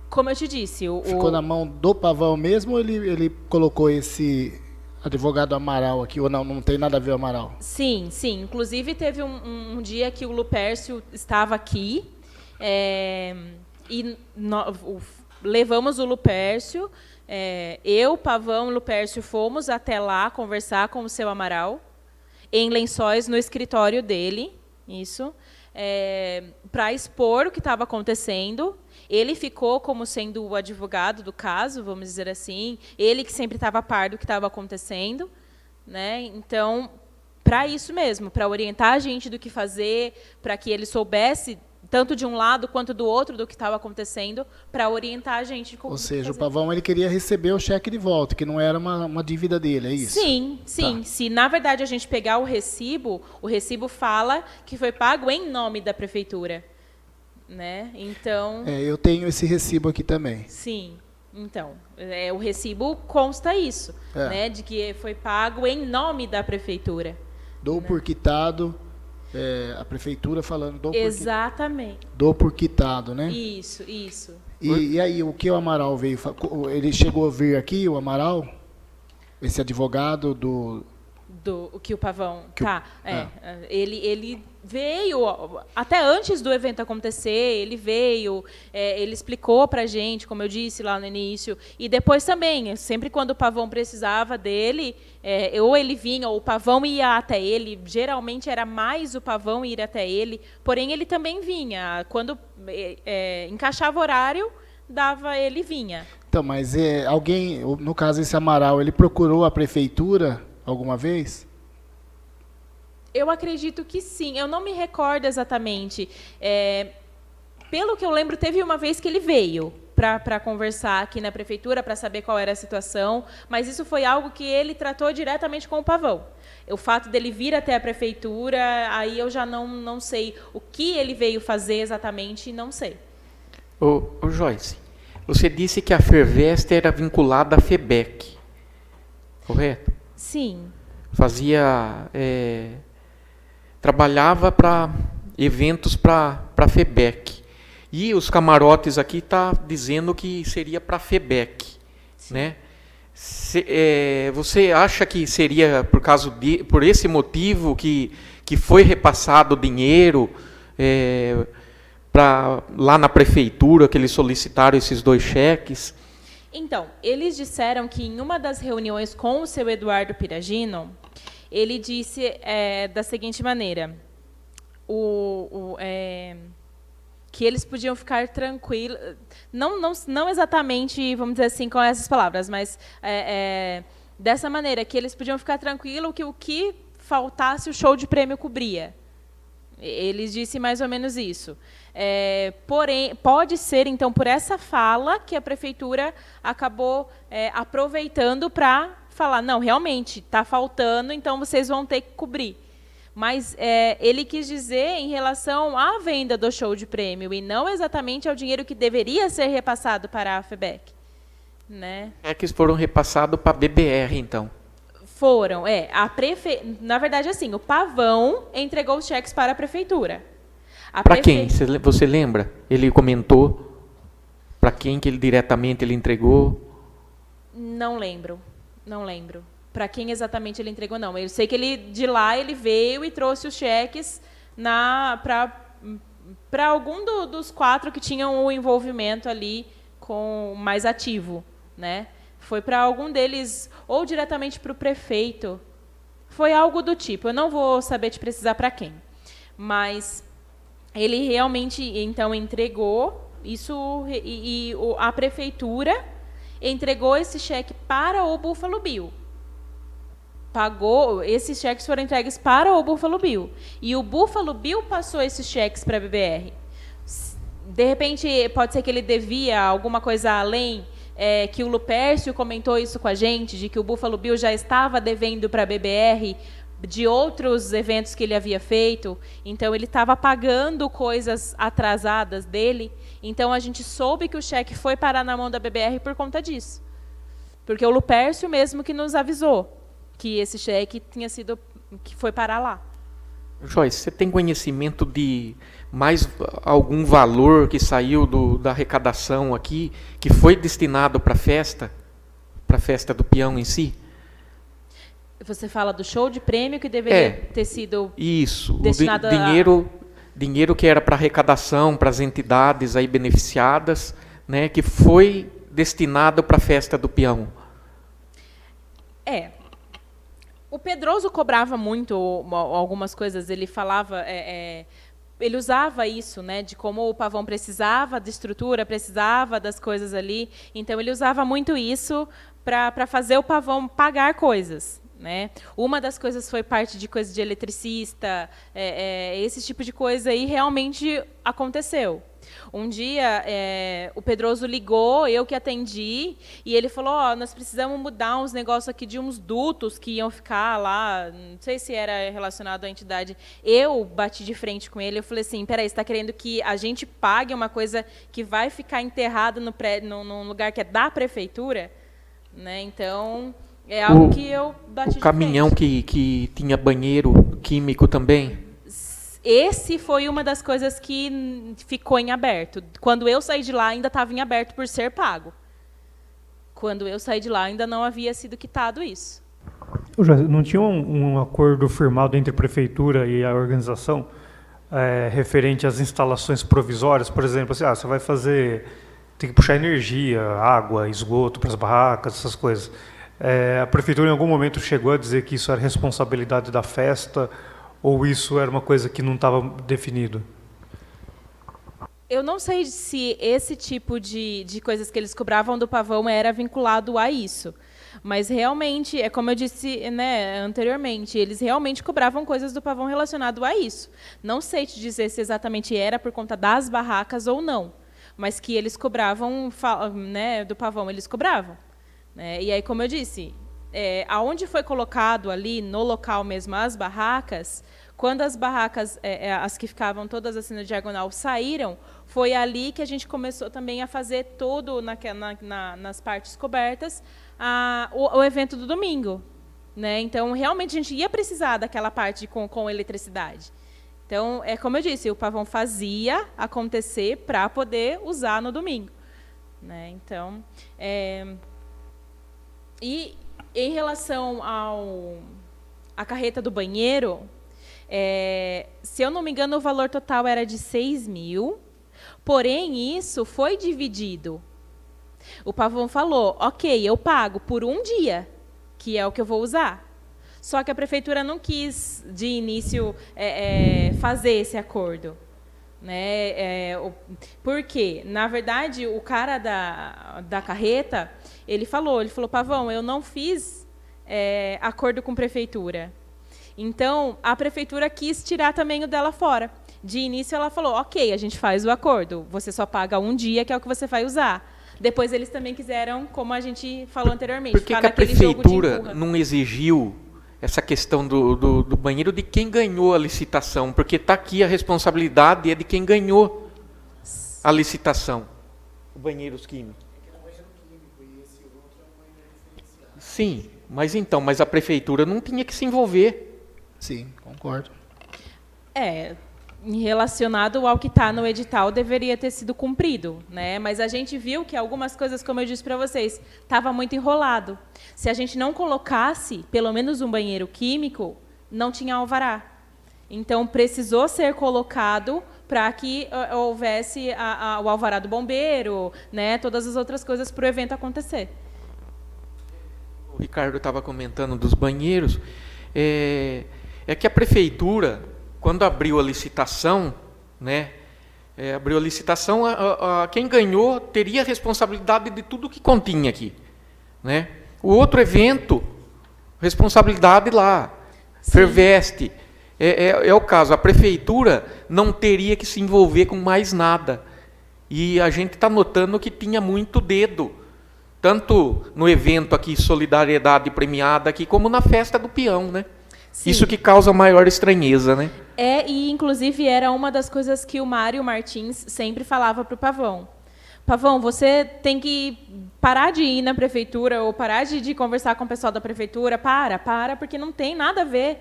Como eu te disse... Ficou na mão do Pavão mesmo ou ele colocou esse advogado Amaral aqui? Ou não tem nada a ver o Amaral? Sim, sim. Inclusive, teve um dia que o Lupércio estava aqui e levamos o Lupércio, eu, Pavão e Lupércio fomos até lá conversar com o seu Amaral, em Lençóis, no escritório dele, isso, para expor o que estava acontecendo. Ele ficou como sendo o advogado do caso, vamos dizer assim, ele que sempre estava a par do que estava acontecendo. Né? Então, para isso mesmo, para orientar a gente do que fazer, para que ele soubesse, tanto de um lado quanto do outro, do que estava acontecendo, para orientar a gente. Ou seja, o Pavão ele queria receber o cheque de volta, que não era uma dívida dele, é isso? Sim, sim. Tá. Se, na verdade, a gente pegar o recibo fala que foi pago em nome da prefeitura. né? Então, Eu tenho esse recibo aqui também. sim. Então, o recibo consta isso, né? De que foi pago em nome da prefeitura. Dou por quitado, a prefeitura falando Exatamente. dou por quitado, né? Isso. E aí, o que o Amaral veio... Ele chegou a vir aqui, o Amaral? Esse advogado do... O que o Pavão... Que o- Ele veio, até antes do evento acontecer, ele veio, ele explicou para a gente, como eu disse lá no início, e depois também, sempre quando o Pavão precisava dele, ou ele vinha, ou o Pavão ia até ele, geralmente era mais o Pavão ir até ele, porém ele também vinha, quando encaixava horário, ele vinha. Então, mas alguém, no caso esse Amaral, ele procurou a prefeitura alguma vez? Eu acredito que sim. Eu não me recordo exatamente. Pelo que eu lembro, teve uma vez que ele veio para conversar aqui na prefeitura, para saber qual era a situação, mas isso foi algo que ele tratou diretamente com o Pavão. O fato dele vir até a prefeitura, aí eu já não sei o que ele veio fazer exatamente, não sei. Ô Joyce, você disse que a Fervest era vinculada à FEBEC, correto? Sim. Trabalhava para eventos para a FEBEC. E os camarotes aqui tá dizendo que seria para a FEBEC, né? Você acha que seria por esse motivo que foi repassado o dinheiro lá na prefeitura, que eles solicitaram esses 2 cheques? Então, eles disseram que em uma das reuniões com o seu Eduardo Piragino, ele disse da seguinte maneira, que eles podiam ficar tranquilos, não exatamente, vamos dizer assim, com essas palavras, mas dessa maneira, que eles podiam ficar tranquilos que o que faltasse o show de prêmio cobria. Eles disseram mais ou menos isso. Porém, pode ser, então, por essa fala que a prefeitura acabou aproveitando para falar, não, realmente, está faltando, então vocês vão ter que cobrir. Mas ele quis dizer em relação à venda do show de prêmio e não exatamente ao dinheiro que deveria ser repassado para a FEBEC. Né? Cheques foram repassados para a BBR, então. Foram, na verdade, assim, o Pavão entregou os cheques para a prefeitura. Para quem? Você lembra? Ele comentou para quem que ele diretamente entregou? Não lembro. Para quem exatamente ele entregou, não. Eu sei que de lá ele veio e trouxe os cheques para algum dos 4 que tinham o envolvimento ali com mais ativo, né? Foi para algum deles, ou diretamente para o prefeito. Foi algo do tipo. Eu não vou saber te precisar para quem. Mas ele realmente, então, entregou isso, e a prefeitura entregou esse cheque para o Buffalo Bill. Esses cheques foram entregues para o Buffalo Bill. E o Buffalo Bill passou esses cheques para a BBR. De repente, pode ser que ele devia alguma coisa além, que o Lupércio comentou isso com a gente, de que o Buffalo Bill já estava devendo para a BBR de outros eventos que ele havia feito, então ele estava pagando coisas atrasadas dele, então a gente soube que o cheque foi parar na mão da BBR por conta disso. Porque o Lupércio mesmo que nos avisou que esse cheque que foi parar lá. Joyce, você tem conhecimento de mais algum valor que saiu da arrecadação aqui, que foi destinado para a festa do peão em si? Você fala do show de prêmio que deveria ter sido destinado dinheiro que era para arrecadação, para as entidades aí beneficiadas, né, que foi destinado para a festa do peão. O Pedroso cobrava muito algumas coisas, ele falava, ele usava isso, né, de como o Pavão precisava de estrutura, precisava das coisas ali, então ele usava muito isso para fazer o Pavão pagar coisas. Né? Uma das coisas foi parte de coisa de eletricista, esse tipo de coisa aí realmente aconteceu. Um dia, o Pedroso ligou, eu que atendi, e ele falou, nós precisamos mudar uns negócios aqui de uns dutos que iam ficar lá, não sei se era relacionado à entidade. Eu bati de frente com ele, eu falei assim, peraí, você está querendo que a gente pague uma coisa que vai ficar enterrada num lugar que é da prefeitura? Né? Então, é algo que eu bati de frente. O caminhão que tinha banheiro químico também? Esse foi uma das coisas que ficou em aberto. Quando eu saí de lá, ainda estava em aberto por ser pago. Quando eu saí de lá, ainda não havia sido quitado isso. Não tinha um acordo firmado entre a prefeitura e a organização referente às instalações provisórias? Por exemplo, assim, você vai tem que puxar energia, água, esgoto para as barracas, essas coisas. A prefeitura, em algum momento, chegou a dizer que isso era responsabilidade da festa, ou isso era uma coisa que não estava definido? Eu não sei se esse tipo de coisas que eles cobravam do Pavão era vinculado a isso. Mas, realmente, é como eu disse, né, anteriormente, eles realmente cobravam coisas do Pavão relacionado a isso. Não sei te dizer se exatamente era por conta das barracas ou não, mas que eles cobravam, né, do Pavão, eles cobravam. Né? E aí, como eu disse, aonde foi colocado ali, no local mesmo, as barracas, quando as barracas, as que ficavam todas assim na diagonal, saíram, foi ali que a gente começou também a fazer todo, nas partes cobertas, o evento do domingo. Né? Então, realmente, a gente ia precisar daquela parte com eletricidade. Então, como eu disse, o Pavão fazia acontecer para poder usar no domingo. Né? Então, e em relação à carreta do banheiro, se eu não me engano, o valor total era de 6 mil, porém, isso foi dividido. O Pavão falou, ok, eu pago por um dia, que é o que eu vou usar. Só que a prefeitura não quis, de início, fazer esse acordo. Né? Por quê? Na verdade, o cara da carreta, ele falou, Pavão, eu não fiz acordo com a prefeitura. Então, a prefeitura quis tirar também o dela fora. De início, ela falou, ok, a gente faz o acordo, você só paga um dia, que é o que você vai usar. Depois, eles também quiseram, como a gente falou anteriormente, por que a prefeitura não exigiu essa questão do banheiro de quem ganhou a licitação? Porque está aqui a responsabilidade é de quem ganhou a licitação. O banheiros químicos. Sim, mas a prefeitura não tinha que se envolver. Sim, concordo. Relacionado ao que está no edital, deveria ter sido cumprido. Né? Mas a gente viu que algumas coisas, como eu disse para vocês, estava muito enrolado. Se a gente não colocasse, pelo menos um banheiro químico, não tinha alvará. Então, precisou ser colocado para que houvesse o alvará do bombeiro, né? Todas as outras coisas para o evento acontecer. O Ricardo estava comentando dos banheiros. É que a prefeitura, quando abriu a licitação, né, quem ganhou teria a responsabilidade de tudo que continha aqui. Né? O outro evento, responsabilidade lá, Ferveste. É o caso, a prefeitura não teria que se envolver com mais nada. E a gente está notando que tinha muito dedo, tanto no evento aqui, Solidariedade Premiada, aqui, como na festa do peão, né? Sim. Isso que causa maior estranheza, né? E inclusive era uma das coisas que o Mário Martins sempre falava para o Pavão. Pavão, você tem que parar de ir na prefeitura ou parar de conversar com o pessoal da prefeitura. Para, porque não tem nada a ver.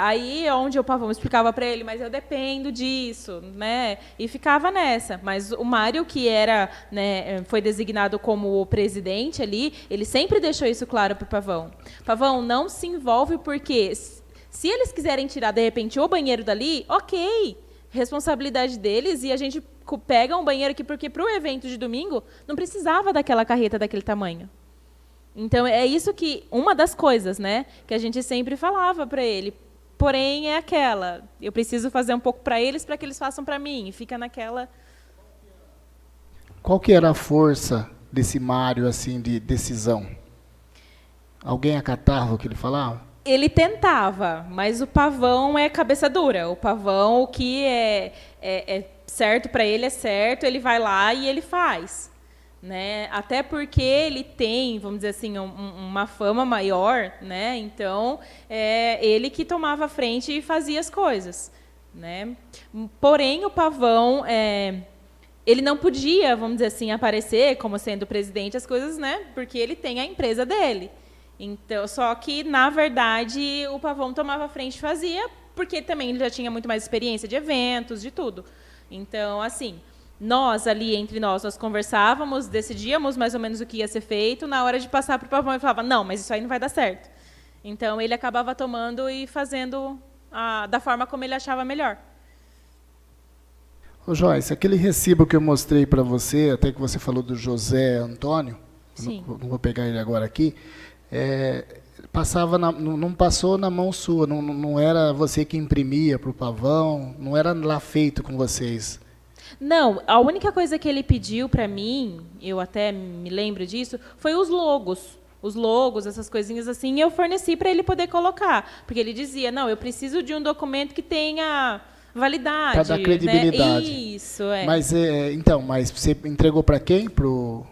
Aí onde o Pavão explicava para ele, mas eu dependo disso, né? E ficava nessa. Mas o Mário, que era, né, foi designado como o presidente ali, ele sempre deixou isso claro para o Pavão. Pavão, não se envolve, porque se eles quiserem tirar, de repente, o banheiro dali, ok, responsabilidade deles, e a gente pega um banheiro aqui, porque para o evento de domingo não precisava daquela carreta daquele tamanho. Então, é isso que, uma das coisas, né, que a gente sempre falava para ele. Porém, é aquela, eu preciso fazer um pouco para eles, para que eles façam para mim. E fica naquela... Qual que era a força desse Mário, assim, de decisão? Alguém acatava o que ele falava? Ele tentava, mas o Pavão é cabeça dura. O Pavão, o que certo para ele é certo, ele vai lá e ele faz. Né? Até porque ele tem, vamos dizer assim, uma fama maior, né? Então, ele que tomava a frente e fazia as coisas. Né? Porém, o Pavão, ele não podia, vamos dizer assim, aparecer como sendo presidente, as coisas, né? Porque ele tem a empresa dele. Então, só que, na verdade, o Pavão tomava a frente e fazia, porque também ele já tinha muito mais experiência de eventos, de tudo. Então, assim, nós ali, entre nós conversávamos, decidíamos mais ou menos o que ia ser feito. Na hora de passar para o Pavão, ele falava, não, mas isso aí não vai dar certo. Então, ele acabava tomando e fazendo da forma como ele achava melhor. Ô Joyce, aquele recibo que eu mostrei para você, até que você falou do José Antônio, Sim. não vou pegar ele agora aqui, não passou na mão sua, não era você que imprimia para o Pavão, não era lá feito com vocês. Não, a única coisa que ele pediu para mim, eu até me lembro disso, foi os logos. Os logos, essas coisinhas assim, eu forneci para ele poder colocar. Porque ele dizia, não, eu preciso de um documento que tenha validade. Para dar credibilidade. Né? Isso, Mas, mas você entregou para quem? Para o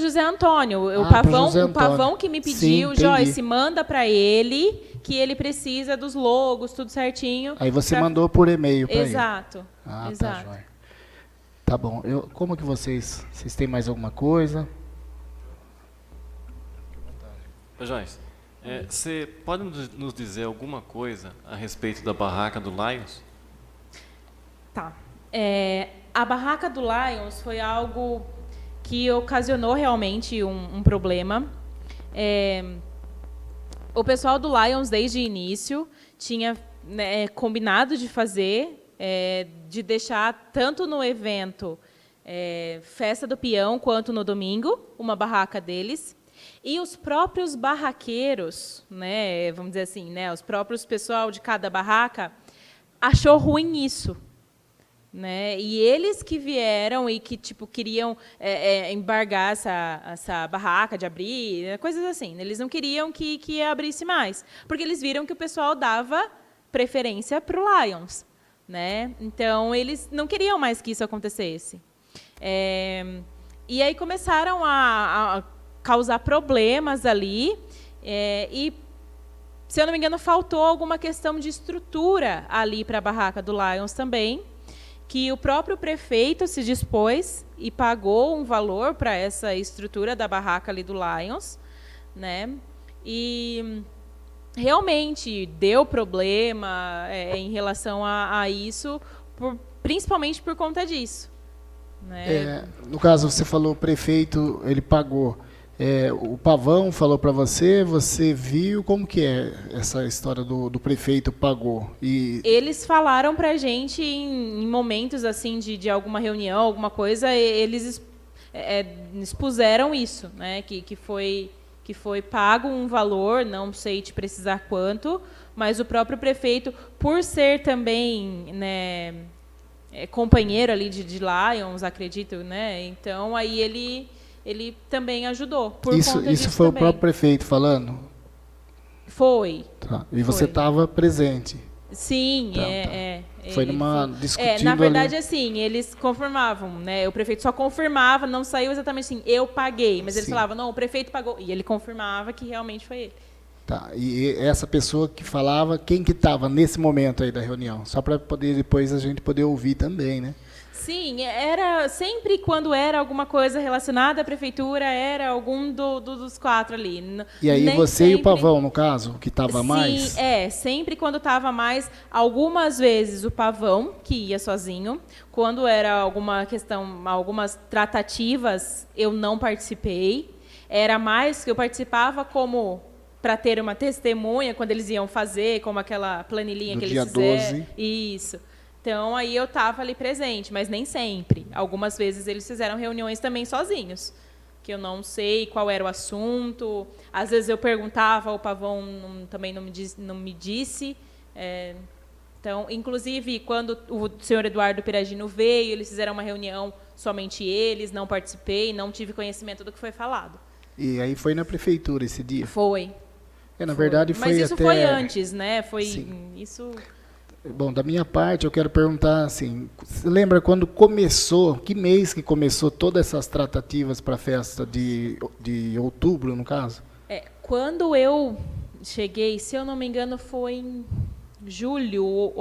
José Antônio. José O Pavão que me pediu, sim, Joyce, manda para ele, que ele precisa dos logos, tudo certinho. Aí você mandou por e-mail para ele. Exato. Tá, joia. Tá bom. Como que vocês têm mais alguma coisa? Joyce, você pode nos dizer alguma coisa a respeito da barraca do Lions? Tá. A barraca do Lions foi algo que ocasionou realmente um problema. O pessoal do Lions, desde o início, tinha combinado de fazer, de deixar tanto no evento Festa do Peão, quanto no domingo, uma barraca deles. E os próprios barraqueiros, né, vamos dizer assim, né, os próprios pessoal de cada barraca, achou ruim isso. Né? E eles que vieram e que queriam embargar essa barraca de abrir, coisas assim. Eles não queriam que abrisse mais, porque eles viram que o pessoal dava preferência para o Lions. Né? Então, eles não queriam mais que isso acontecesse. E aí começaram a causar problemas ali, e, se eu não me engano, faltou alguma questão de estrutura ali para a barraca do Lions também, que o próprio prefeito se dispôs e pagou um valor para essa estrutura da barraca ali do Lions, né? E realmente deu problema em relação a isso, principalmente por conta disso. Né? No caso, você falou o prefeito, ele pagou. O Pavão falou para você viu como que é essa história do prefeito pagou? Eles falaram para a gente em momentos assim de alguma reunião, alguma coisa, eles expuseram isso, né? Que foi pago um valor, não sei te precisar quanto, mas o próprio prefeito, por ser também, né, companheiro ali de Lions, acredito, né? Então aí ele também ajudou. Por conta disso isso foi também. O próprio prefeito falando? Foi. Tá. E você estava presente? Sim, Foi discutindo na verdade, ali. assim, eles confirmavam, né? O prefeito só confirmava, não saiu exatamente assim, eu paguei, mas eles falavam, não, o prefeito pagou. E ele confirmava que realmente foi ele. Tá. E essa pessoa que falava, quem que estava nesse momento aí da reunião? Só para poder depois a gente poder ouvir também, né? Sim, era sempre quando era alguma coisa relacionada à prefeitura, era algum dos quatro ali. E aí Nem você sempre... e o Pavão, no caso, que estava mais? Sim, sempre quando estava mais. Algumas vezes o Pavão, que ia sozinho. Quando era alguma questão, algumas tratativas, eu não participei. Era mais que eu participava como para ter uma testemunha, quando eles iam fazer, como aquela planilhinha do que eles dia fizeram. 12. Isso. Então, aí eu estava ali presente, mas nem sempre. Algumas vezes eles fizeram reuniões também sozinhos, que eu não sei qual era o assunto. Às vezes eu perguntava, o Pavão também não me disse. Então, inclusive, quando o senhor Eduardo Peragino veio, eles fizeram uma reunião, somente eles, não participei, não tive conhecimento do que foi falado. E aí foi na prefeitura esse dia? Foi. Na verdade, foi Mas isso até... foi antes, né? Foi Sim. isso... Bom, da minha parte, eu quero perguntar assim, você lembra quando começou, que mês que começou todas essas tratativas para a festa de outubro, no caso? Quando eu cheguei, se eu não me engano, foi em julho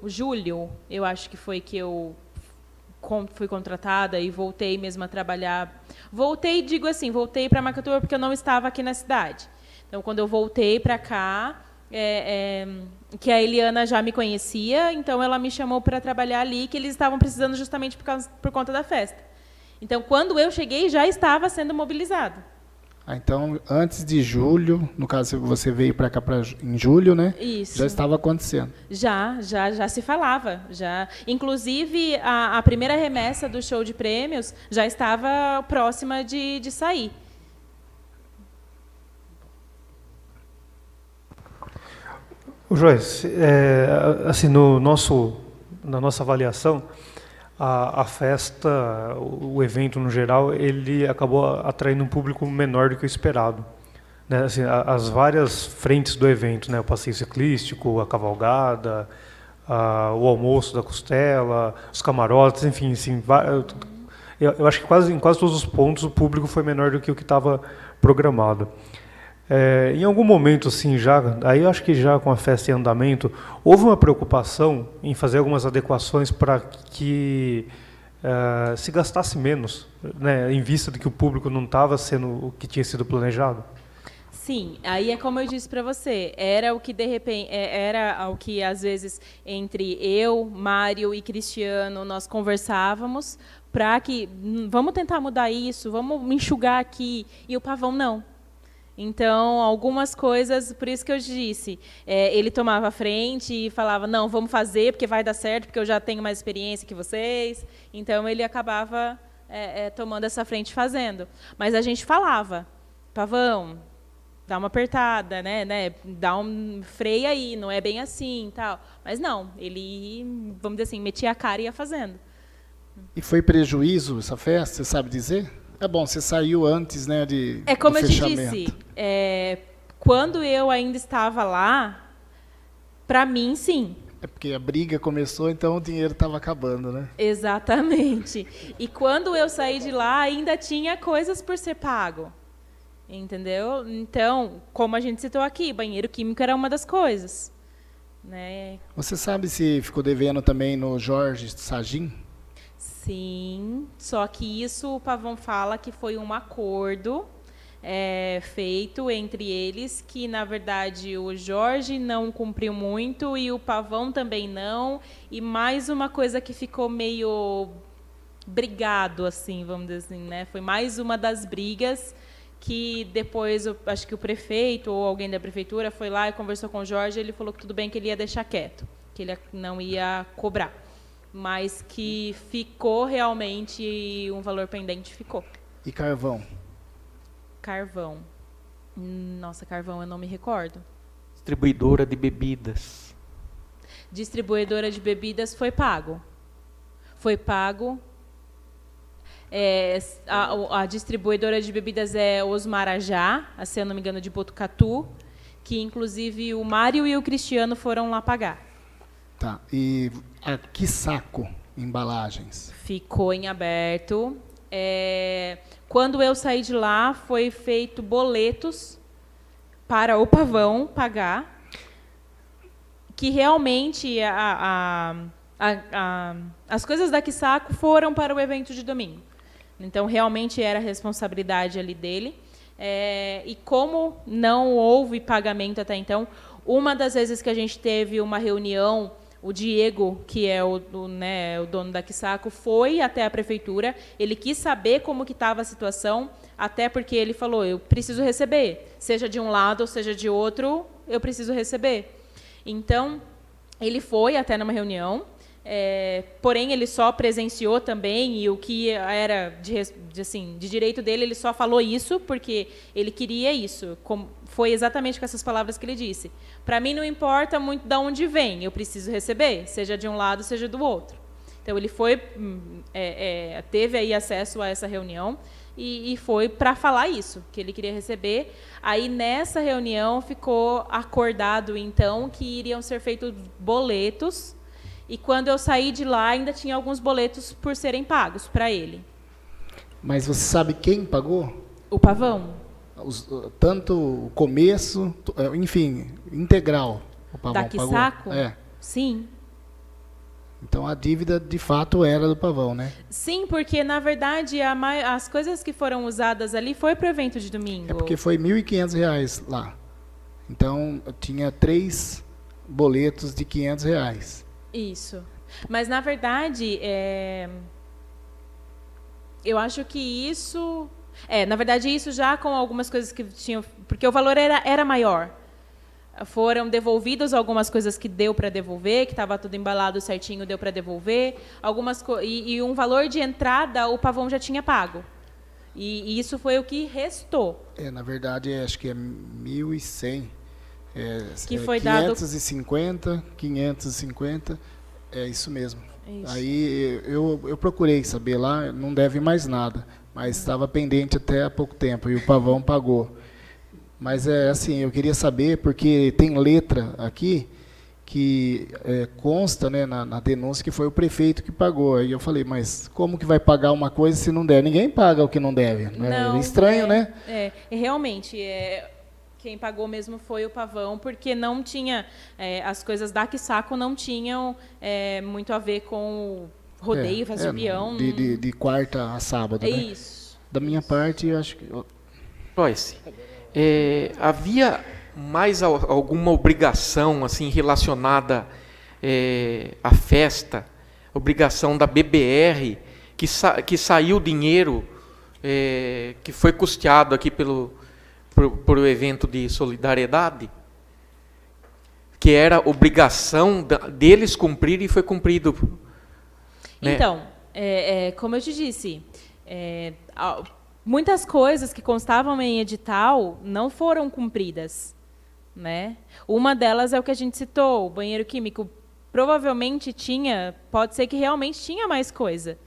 julho, eu acho que foi que eu fui contratada e voltei mesmo a trabalhar. Voltei, digo assim, voltei para Macatuba porque eu não estava aqui na cidade. Então, quando eu voltei para cá, que a Eliana já me conhecia, então ela me chamou para trabalhar ali, que eles estavam precisando justamente por conta da festa. Então, quando eu cheguei, já estava sendo mobilizado. Então, antes de julho, no caso você veio para cá em julho, né? Isso. Já estava acontecendo. Já se falava. Já. Inclusive, a primeira remessa do show de prêmios já estava próxima de sair. Joyce, assim, na nossa avaliação, a festa, o evento no geral, ele acabou atraindo um público menor do que o esperado. Né? Assim, as várias frentes do evento, né? O passeio ciclístico, a cavalgada, o almoço da costela, os camarotes, enfim, assim, eu acho que em quase todos os pontos o público foi menor do que o que estava programado. Em algum momento, assim, aí eu acho que já com a festa em andamento, houve uma preocupação em fazer algumas adequações para que se gastasse menos, né, em vista de que o público não estava sendo o que tinha sido planejado? Sim, aí é como eu disse para você, era o que de repente era o que às vezes entre eu, Mário e Cristiano nós conversávamos para que vamos tentar mudar isso, vamos enxugar aqui, e o Pavão não. Então, algumas coisas, por isso que eu disse, ele tomava a frente e falava, não, vamos fazer, porque vai dar certo, porque eu já tenho mais experiência que vocês. Então, ele acabava tomando essa frente fazendo. Mas a gente falava, Pavão, dá uma apertada, né? Dá um freio aí, não é bem assim, tal. Mas não, ele, vamos dizer assim, metia a cara e ia fazendo. E foi prejuízo essa festa, você sabe dizer? É bom, você saiu antes, né, como do eu te fechamento. disse, quando eu ainda estava lá, para mim, sim. É porque a briga começou, então o dinheiro estava acabando, né? Exatamente. E quando eu saí de lá, ainda tinha coisas por ser pago. Entendeu? Então, como a gente citou aqui, banheiro químico era uma das coisas. Né? Você sabe se ficou devendo também no Jorge Sagim? Sim, só que isso o Pavão fala que foi um acordo feito entre eles, que, na verdade, o Jorge não cumpriu muito e o Pavão também não. E mais uma coisa que ficou meio brigado, assim, vamos dizer assim, né? Foi mais uma das brigas que depois, acho que o prefeito ou alguém da prefeitura foi lá e conversou com o Jorge e ele falou que tudo bem, que ele ia deixar quieto, que ele não ia cobrar. Mas que ficou realmente um valor pendente, ficou. E carvão? Carvão. Nossa, carvão eu não me recordo. Distribuidora de bebidas. Distribuidora de bebidas foi pago. Foi pago. A distribuidora de bebidas é Os Marajá, se eu não me engano, de Botucatu, que inclusive o Mário e o Cristiano foram lá pagar. Tá. E que saco embalagens? Ficou em aberto. Quando eu saí de lá, foi feito boletos para o Pavão pagar, que realmente as coisas da Quisaco foram para o evento de domingo. Então, realmente era responsabilidade ali dele. E como não houve pagamento até então, uma das vezes que a gente teve uma reunião, o Diego, que é o dono da Quisaco, foi até a prefeitura. Ele quis saber como que estava a situação, até porque ele falou, eu preciso receber. Seja de um lado ou seja de outro, eu preciso receber. Então, ele foi até numa reunião, porém, ele só presenciou também, e o que era de direito dele, ele só falou isso porque ele queria isso. Foi exatamente com essas palavras que ele disse. Para mim, não importa muito de onde vem, eu preciso receber, seja de um lado, seja do outro. Então, ele teve aí acesso a essa reunião, e foi para falar isso, que ele queria receber. Aí, nessa reunião, ficou acordado, então, que iriam ser feitos boletos, e quando eu saí de lá, ainda tinha alguns boletos por serem pagos para ele. Mas você sabe quem pagou? O Pavão. Tanto o começo, enfim, integral. O Pavão Da pagou? Quisaco? É. Sim. Então a dívida de fato era do Pavão, né? Sim, porque, na verdade, as coisas que foram usadas ali foi para o evento de domingo. É porque foi R$ 1.500 lá. Então eu tinha 3 boletos de R$ 500. Isso. Mas, na verdade, eu acho que isso... na verdade, isso já com algumas coisas que tinham... Porque o valor era maior. Foram devolvidas algumas coisas que deu para devolver, que estava tudo embalado certinho, deu para devolver. E um valor de entrada o Pavão já tinha pago. E isso foi o que restou. Na verdade, acho que é 1.100. Que foi dado... 550, é isso mesmo. Isso. Aí eu procurei saber lá, não deve mais nada, mas estava pendente até há pouco tempo, e o Pavão pagou. Mas assim, eu queria saber, porque tem letra aqui que consta, né, na denúncia que foi o prefeito que pagou. Aí eu falei, mas como que vai pagar uma coisa se não der? Ninguém paga o que não deve. Não, é estranho, né? Realmente, quem pagou mesmo foi o Pavão, porque não tinha, as coisas da Quisaco não tinham muito a ver com o rodeio, festa de peão. De quarta a sábado, né? Isso. Da minha parte, eu acho que... Joyce, havia mais alguma obrigação assim relacionada à festa, obrigação da BBR, que saiu dinheiro que foi custeado aqui por o evento de solidariedade, que era obrigação deles cumprir e foi cumprido, né? Então, como eu te disse, muitas coisas que constavam em edital não foram cumpridas, né? Uma delas é o que a gente citou, o banheiro químico. Provavelmente pode ser que realmente tinha mais coisa,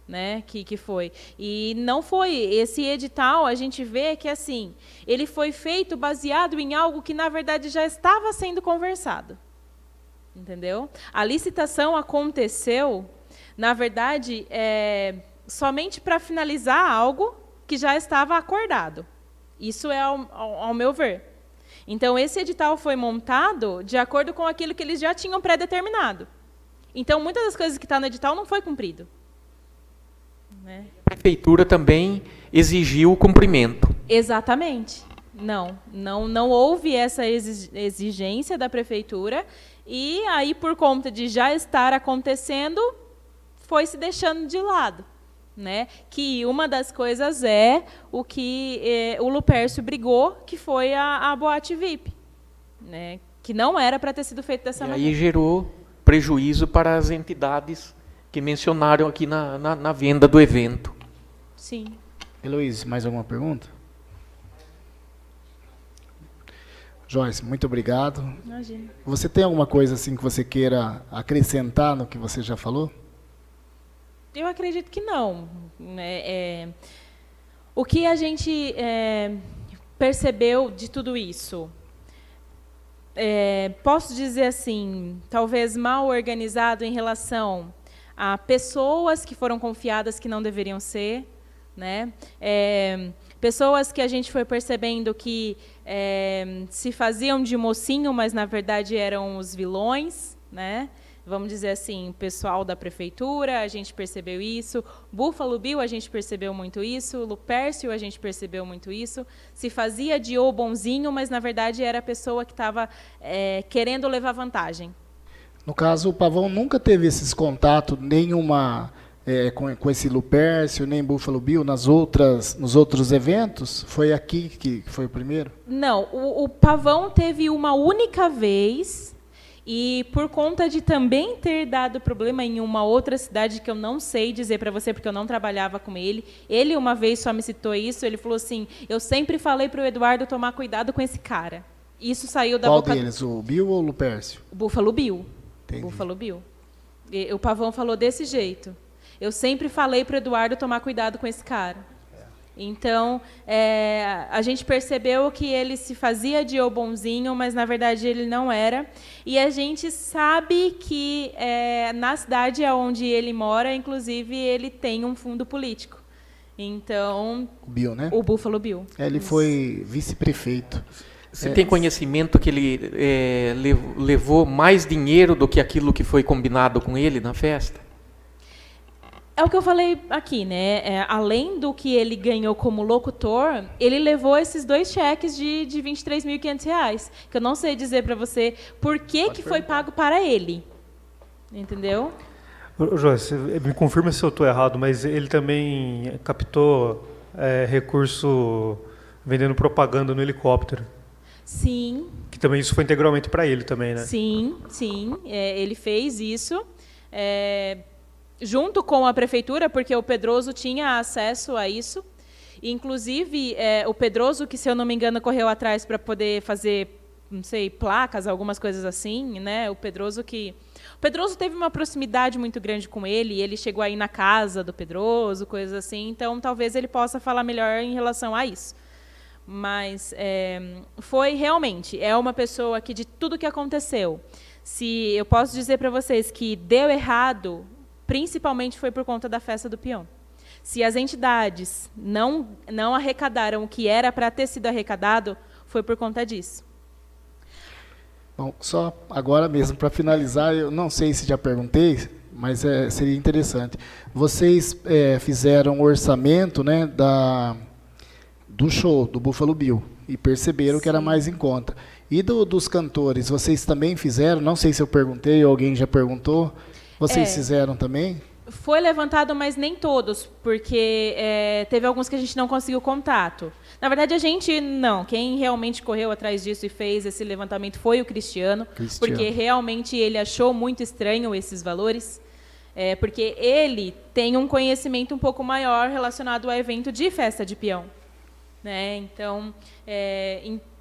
né, que foi. E não foi. Esse edital, a gente vê que assim, ele foi feito baseado em algo que, na verdade, já estava sendo conversado. Entendeu? A licitação aconteceu, na verdade, somente para finalizar algo que já estava acordado. Isso é ao meu ver. Então, esse edital foi montado de acordo com aquilo que eles já tinham pré-determinado. Então, muitas das coisas que estão no edital não foi cumprido. Né? A prefeitura também exigiu o cumprimento. Exatamente. Não houve essa exigência da prefeitura, e aí, por conta de já estar acontecendo, foi se deixando de lado. Né? Que uma das coisas é o que o Lupércio brigou, que foi a boate VIP, né? Que não era para ter sido feito dessa maneira. E aí gerou prejuízo para as entidades que mencionaram aqui na venda do evento. Sim. Heloísa, mais alguma pergunta? Joyce, muito obrigado. Imagina. Você tem alguma coisa assim que você queira acrescentar no que você já falou? Eu acredito que não. O que a gente percebeu de tudo isso? Posso dizer assim, talvez mal organizado em relação a pessoas que foram confiadas que não deveriam ser, né? Pessoas que a gente foi percebendo que se faziam de mocinho, mas na verdade eram os vilões, né? Vamos dizer assim, pessoal da prefeitura, a gente percebeu isso. Buffalo Bill, a gente percebeu muito isso. Lupércio, a gente percebeu muito isso. Se fazia de o bonzinho, mas, na verdade, era a pessoa que estava querendo levar vantagem. No caso, o Pavão nunca teve esses contatos, nenhuma com esse Lupércio, nem Buffalo Bill, nos outros eventos? Foi aqui que foi o primeiro? Não, o Pavão teve uma única vez... E por conta de também ter dado problema em uma outra cidade, que eu não sei dizer para você, porque eu não trabalhava com ele, ele uma vez só me citou isso, ele falou assim, eu sempre falei para o Eduardo tomar cuidado com esse cara. Isso saiu da boca... Qual deles, o Bill ou o Lupércio? O Buffalo Bill. Entendi. Buffalo Bill. E o Pavão falou desse jeito. Eu sempre falei para o Eduardo tomar cuidado com esse cara. Então, a gente percebeu que ele se fazia de o bonzinho, mas, na verdade, ele não era. E a gente sabe que, na cidade onde ele mora, inclusive, ele tem um fundo político. Então, O Bill, né? o Buffalo Bill. Ele foi vice-prefeito. Você tem conhecimento que ele levou mais dinheiro do que aquilo que foi combinado com ele na festa? É o que eu falei aqui, né? Além do que ele ganhou como locutor, ele levou esses 2 cheques de R$ 23.500, que eu não sei dizer para você por que foi pago para ele. Entendeu? Joyce, me confirma se eu estou errado, mas ele também captou recurso vendendo propaganda no helicóptero. Sim. Que também isso foi integralmente para ele também, né? Sim. Ele fez isso. Junto com a prefeitura, porque o Pedroso tinha acesso a isso. Inclusive, o Pedroso, que, se eu não me engano, correu atrás para poder fazer, não sei, placas, algumas coisas assim, né? O Pedroso teve uma proximidade muito grande com ele chegou aí na casa do Pedroso, coisas assim, então talvez ele possa falar melhor em relação a isso. Mas foi realmente, uma pessoa que, de tudo que aconteceu, se eu posso dizer para vocês que deu errado, principalmente foi por conta da festa do peão. Se as entidades não arrecadaram o que era para ter sido arrecadado, foi por conta disso. Bom, só agora mesmo, para finalizar, eu não sei se já perguntei, mas seria interessante. Vocês fizeram o orçamento, né, do show, do Buffalo Bill, e perceberam que era mais em conta. E dos cantores, vocês também fizeram? Não sei se eu perguntei ou alguém já perguntou. Vocês fizeram também? Foi levantado, mas nem todos, porque teve alguns que a gente não conseguiu contato. Na verdade, a gente não. Quem realmente correu atrás disso e fez esse levantamento foi o Cristiano. Porque realmente ele achou muito estranho esses valores, porque ele tem um conhecimento um pouco maior relacionado ao evento de festa de peão. Né? Então,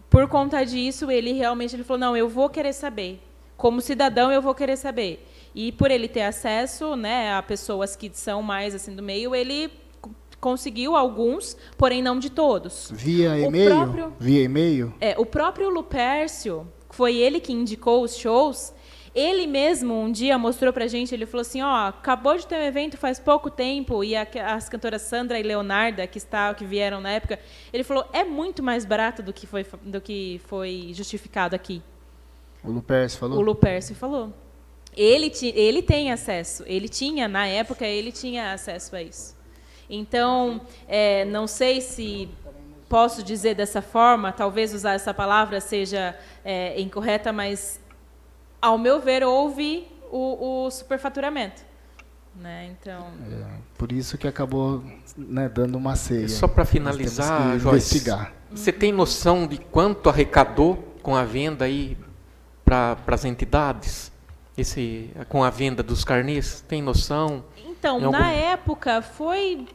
por conta disso, ele falou, não, eu vou querer saber. Como cidadão, eu vou querer saber. E por ele ter acesso, né, a pessoas que são mais assim do meio, ele conseguiu alguns, porém não de todos. Via e-mail? Via e-mail? O próprio Lupércio, foi ele que indicou os shows, ele mesmo um dia mostrou pra gente, ele falou assim, acabou de ter um evento faz pouco tempo, e as cantoras Sandra e Leonarda, que vieram na época, ele falou, é muito mais barato do que foi justificado aqui. O Lupércio falou? O Lupércio falou. Ele tem acesso. Na época, ele tinha acesso a isso. Então, não sei se posso dizer dessa forma, talvez usar essa palavra seja incorreta, mas, ao meu ver, houve o superfaturamento. Né? Então, por isso que acabou, né, dando uma ceia. Só para finalizar, Joyce, investigar. Você tem noção de quanto arrecadou com a venda aí para as entidades? Com a venda dos carnês? Tem noção? Então, na época, foi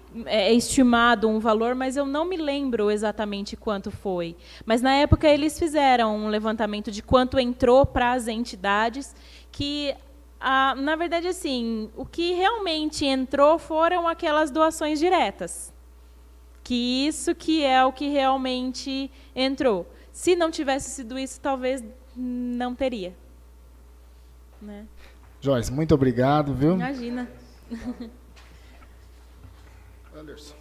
estimado um valor, mas eu não me lembro exatamente quanto foi. Mas, na época, eles fizeram um levantamento de quanto entrou para as entidades, que, na verdade, assim, o que realmente entrou foram aquelas doações diretas. Que isso que é o que realmente entrou. Se não tivesse sido isso, talvez não teria. Né? Joyce, muito obrigado, viu? Imagina. Anderson.